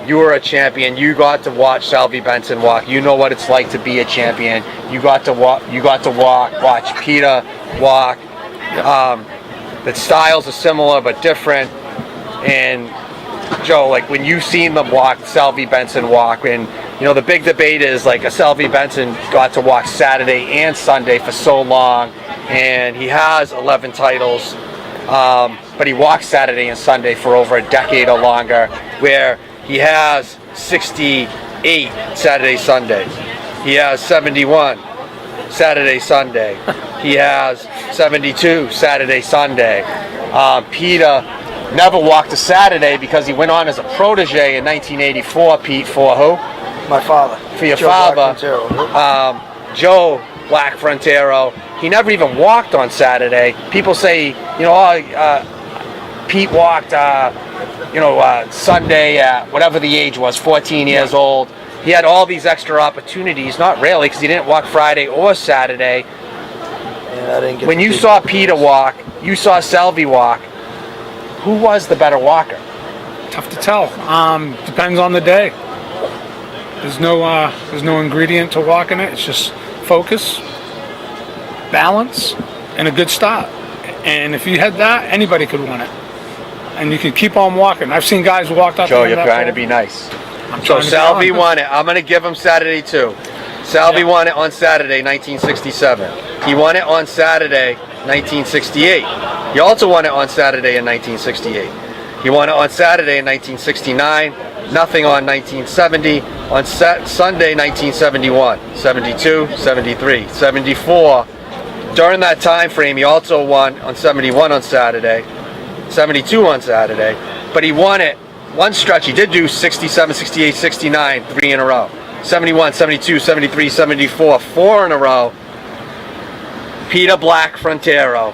You were a champion. You got to watch Salvi Benson walk. You know what it's like to be a champion. You got to walk. Watch Peter walk. The styles are similar but different. And Joe, like when you've seen them walk, Salvi Benson walk, and you know the big debate is like a Salvi Benson got to walk Saturday and Sunday for so long, and he has 11 titles, but he walked Saturday and Sunday for over a decade or longer, where he has 68 Saturday Sundays. He has 71 Saturday Sunday. He has 72 Saturday Sunday. Peter never walked a Saturday because he went on as a protege in 1984. Pete, for who? My father. For your Joe father. Black Joe Black Frontera. He never even walked on Saturday. People say, Pete walked, Sunday at whatever the age was, 14 years old. He had all these extra opportunities, not really, because he didn't walk Friday or Saturday. Yeah, I didn't get when you saw Peter walk, you saw Salvi walk, who was the better walker? Tough to tell. Depends on the day. There's no ingredient to walking it. It's just focus, balance, and a good start. And if you had that, anybody could win it. And you could keep on walking. I've seen guys walk up. Joe, you're trying to be nice. So Salvi won it. I'm going to give him Saturday too. Salvi won it on Saturday, 1967. He won it on Saturday, 1968. He also won it on Saturday in 1968. He won it on Saturday in 1969. Nothing on 1970. On Sunday, 1971, 72, 73, 74. During that time frame, he also won on 71 on Saturday, 72 on Saturday. But he won it one stretch. He did do 67, 68, 69, 3 in a row. 71, 72, 73, 74, 4 in a row. Peter Black Frontera,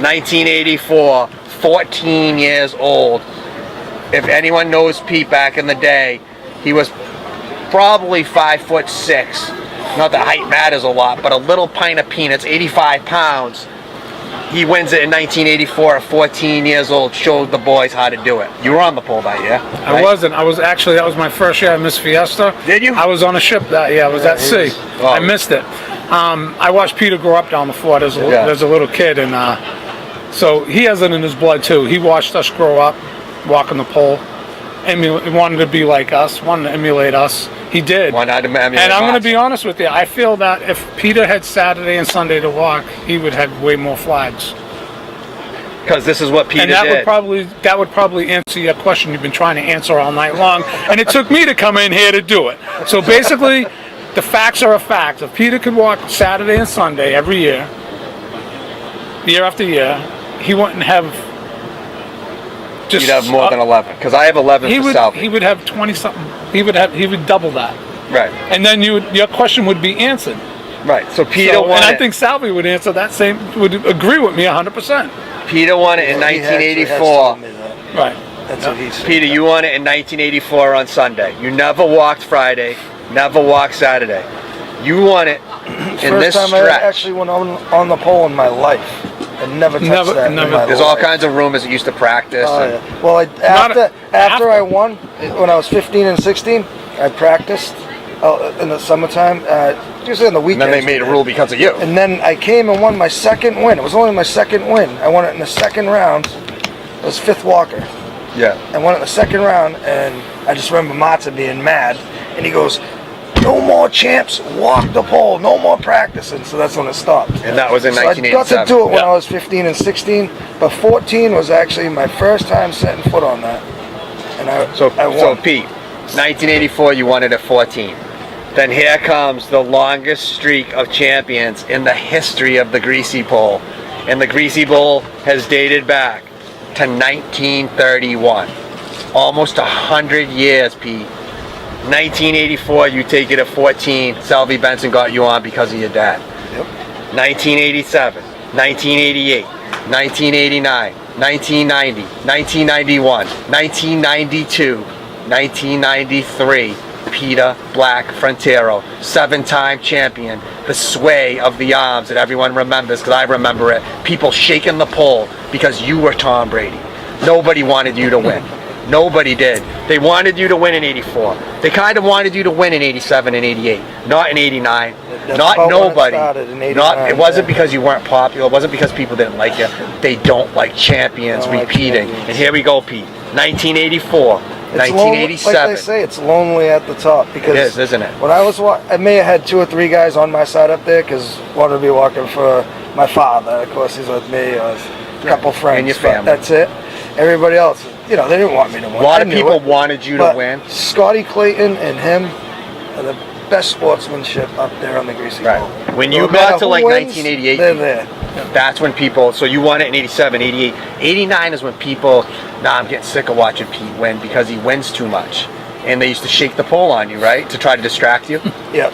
1984, 14 years old. If anyone knows Pete back in the day, he was probably 5'6". Not that height matters a lot, but a little pint of peanuts, 85 pounds. He wins it in 1984 at 14 years old, showed the boys how to do it. You were on the pole that year, right? I wasn't. I was actually, that was my first year. I missed Fiesta. Did you? I was on a ship that year. I was at sea. Oh. I missed it. I watched Peter grow up down the floor as a little kid, and so he has it in his blood too. He watched us grow up, walking the pole. He wanted to be like us, wanted to emulate us. He did. Why not emulate And I'm going to us? be honest with you. I feel that if Peter had Saturday and Sunday to walk, he would have way more flags. Because this is what Peter And that did. would probably answer your question you've been trying to answer all night long. And it took me to come in here to do it. So basically, the facts are a fact. If Peter could walk Saturday and Sunday every year after year, he wouldn't have. He'd have more than 11. Because I have 11 for Salvi. He would have 20 something. He would double that. Right. And then your question would be answered. Right. So Peter won and it. I think Salvi would answer that same. Would agree with me 100%. Peter won it in 1984. Right. That's what he said. Peter, you won it in 1984 on Sunday. You never walked Friday, never walked Saturday. You won it in this First time stretch. I actually went on the pole in my life. I never touched that. in never. my There's all life. kinds of rumors that used to practice. Oh, and- yeah. Well, after I won, when I was 15 and 16, I practiced in the summertime, usually on the and weekends. then they made a rule because of you. And then I came and won my second win. It was only my second win. I won it in the second round. It was fifth walker. Yeah. I won it in the second round, and I just remember Matza being mad, and he goes, "No more champs, walk the pole, no more practicing." So that's when it stopped. And that was in So I got 1987. to do it when I was 15 and 16, but 14 was actually my first time setting foot on that. And I won. So Pete, 1984, you won it at 14. Then here comes the longest streak of champions in the history of the Greasy Pole. And the Greasy Bowl has dated back to 1931. Almost 100 years, Pete. 1984, you take it at 14. Selvey Benson got you on because of your dad. Yep. 1987, 1988, 1989, 1990, 1991, 1992, 1993. Peter Black Frontera, 7-time champion. The sway of the arms that everyone remembers, because I remember it. People shaking the pole because you were Tom Brady. Nobody wanted you to win. Nobody did. They wanted you to win in 84. They kind of wanted you to win in 87 and 88. Not in 89. That's Not about when it nobody. started, in 89, Not. It wasn't yeah. because you weren't popular. It wasn't because people didn't like you. They don't like champions Don't like repeating. champions. And here we go, Pete. 1984. It's lonely, 1987. like they say, it's lonely at the top because It is, isn't it? when I was I may have had 2 or 3 guys on my side up there because one would be walking for my father. Of course, he's with me. Or a couple friends. And your but family. That's it. Everybody else, they didn't want me to win. A lot I of knew people it. wanted you to But win. Scotty Clayton and him are the best sportsmanship up there on the Greasy Right. Bowl. When No you matter got to who like wins, 1988, they're there. that's when people, so you won it in 87, 88. 89 is when people, I'm getting sick of watching Pete win because he wins too much. And they used to shake the pole on you, right? To try to distract you. Yep.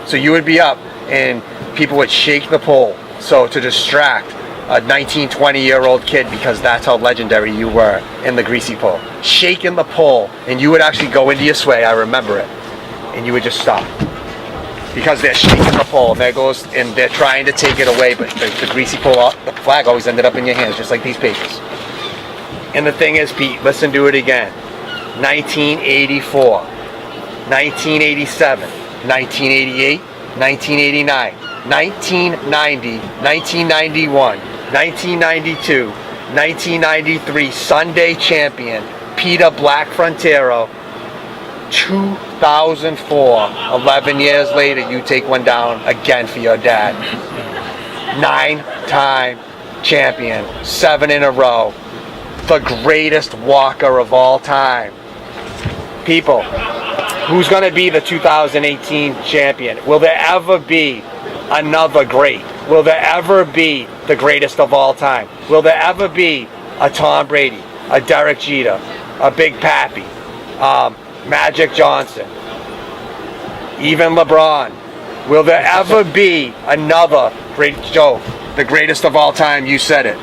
So you would be up and people would shake the pole. So to distract a 19, 20-year-old kid, because that's how legendary you were in the Greasy Pole. Shaking the pole, and you would actually go into your sway, I remember it. And you would just stop. Because they're shaking the pole, and there goes, and they're trying to take it away, but the Greasy Pole, the flag always ended up in your hands, just like these papers. And the thing is, Pete, listen to it again. 1984, 1987, 1988, 1989, 1990, 1991, 1992, 1993, Sunday champion, Peter Black Frontera. 2004, 11 years later, you take one down again for your dad. 9-time champion, 7 in a row. The greatest walker of all time. People, who's going to be the 2018 champion? Will there ever be another great? Will there ever be the greatest of all time? Will there ever be a Tom Brady, a Derek Jeter, a Big Pappy, Magic Johnson, even LeBron? Will there ever be another great Joe? The greatest of all time, you said it,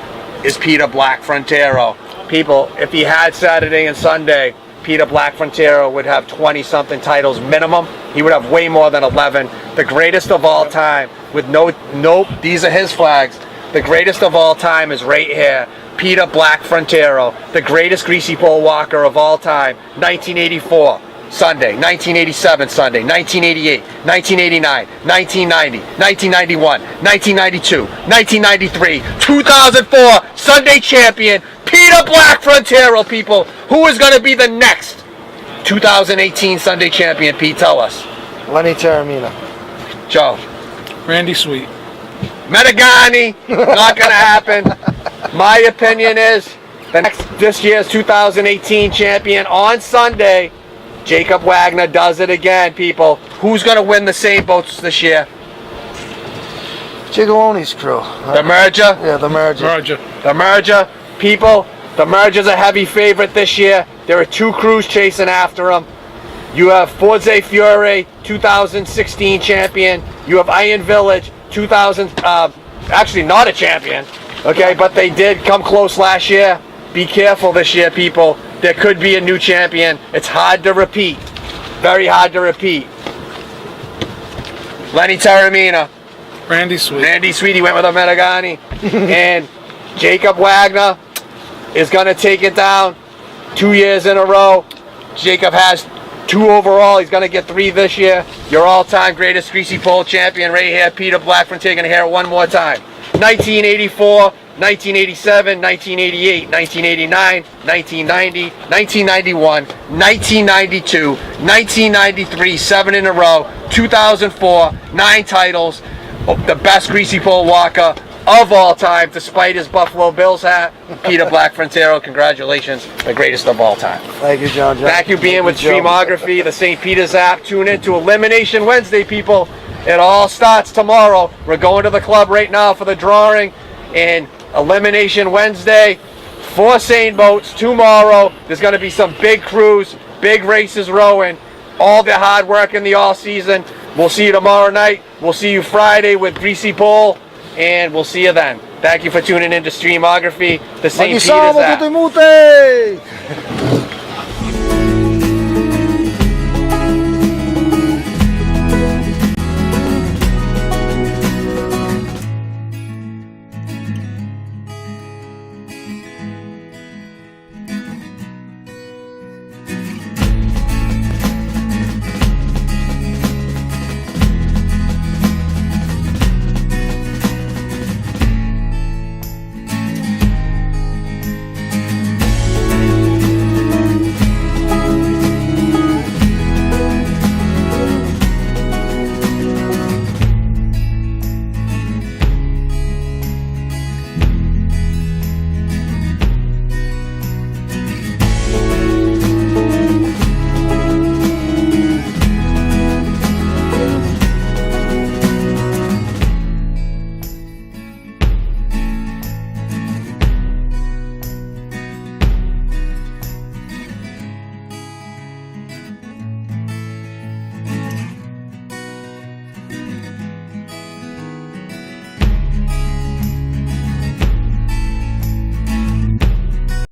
is Peter Black Frontera. People, if he had Saturday and Sunday, Peter Black Frontera would have 20-something titles minimum. He would have way more than 11. The greatest of all time, with nope, these are his flags. The greatest of all time is right here. Peter Black Frontera, the greatest Greasy Pole walker of all time. 1984 Sunday, 1987 Sunday, 1988, 1989, 1990, 1991, 1992, 1993, 2004 Sunday champion, Peter Black Frontera, people. Who is going to be the next 2018 Sunday champion, Pete? Tell us. Lenny Taramina. Joe. Randy Sweet. Medigani, not going to happen. My opinion is this year's 2018 champion on Sunday, Jacob Wagner, does it again, people. Who's going to win the same boats this year? Gigoloni's crew. The merger? Yeah, the merger. The merger. People, the merger's a heavy favorite this year. There are 2 crews chasing after him. You have Forza Fiore, 2016 champion. You have Iron Village, 2000, actually not a champion, okay, but they did come close last year. Be careful this year, people. There could be a new champion. It's hard to repeat. Very hard to repeat. Lenny Taramina. Randy Sweet. Randy Sweet, he went with a Medigani. And Jacob Wagner is going to take it down 2 years in a row. Jacob has 2 overall. He's going to get 3 this year. Your all-time greatest Greasy Pole champion right here, Peter Blackfrontier, going to hear it one more time. 1984, 1987, 1988, 1989, 1990, 1991, 1992, 1993, 7 in a row, 2004, 9 titles, the best Greasy Pole walker of all time, despite his Buffalo Bills hat. Peter Blackfrontier, congratulations, the greatest of all time. Thank you, John. Thank you being with Joe. Streamography, the St. Peter's app. Tune in to Elimination Wednesday, people. It all starts tomorrow. We're going to the club right now for the drawing. And Elimination Wednesday, 4 seine boats tomorrow. There's going to be some big crews, big races rowing, all the hard work in the off season. We'll see you tomorrow night. We'll see you Friday with Greasy Pole, and we'll see you then. Thank you for tuning in to Streamography, the St. Peter's app.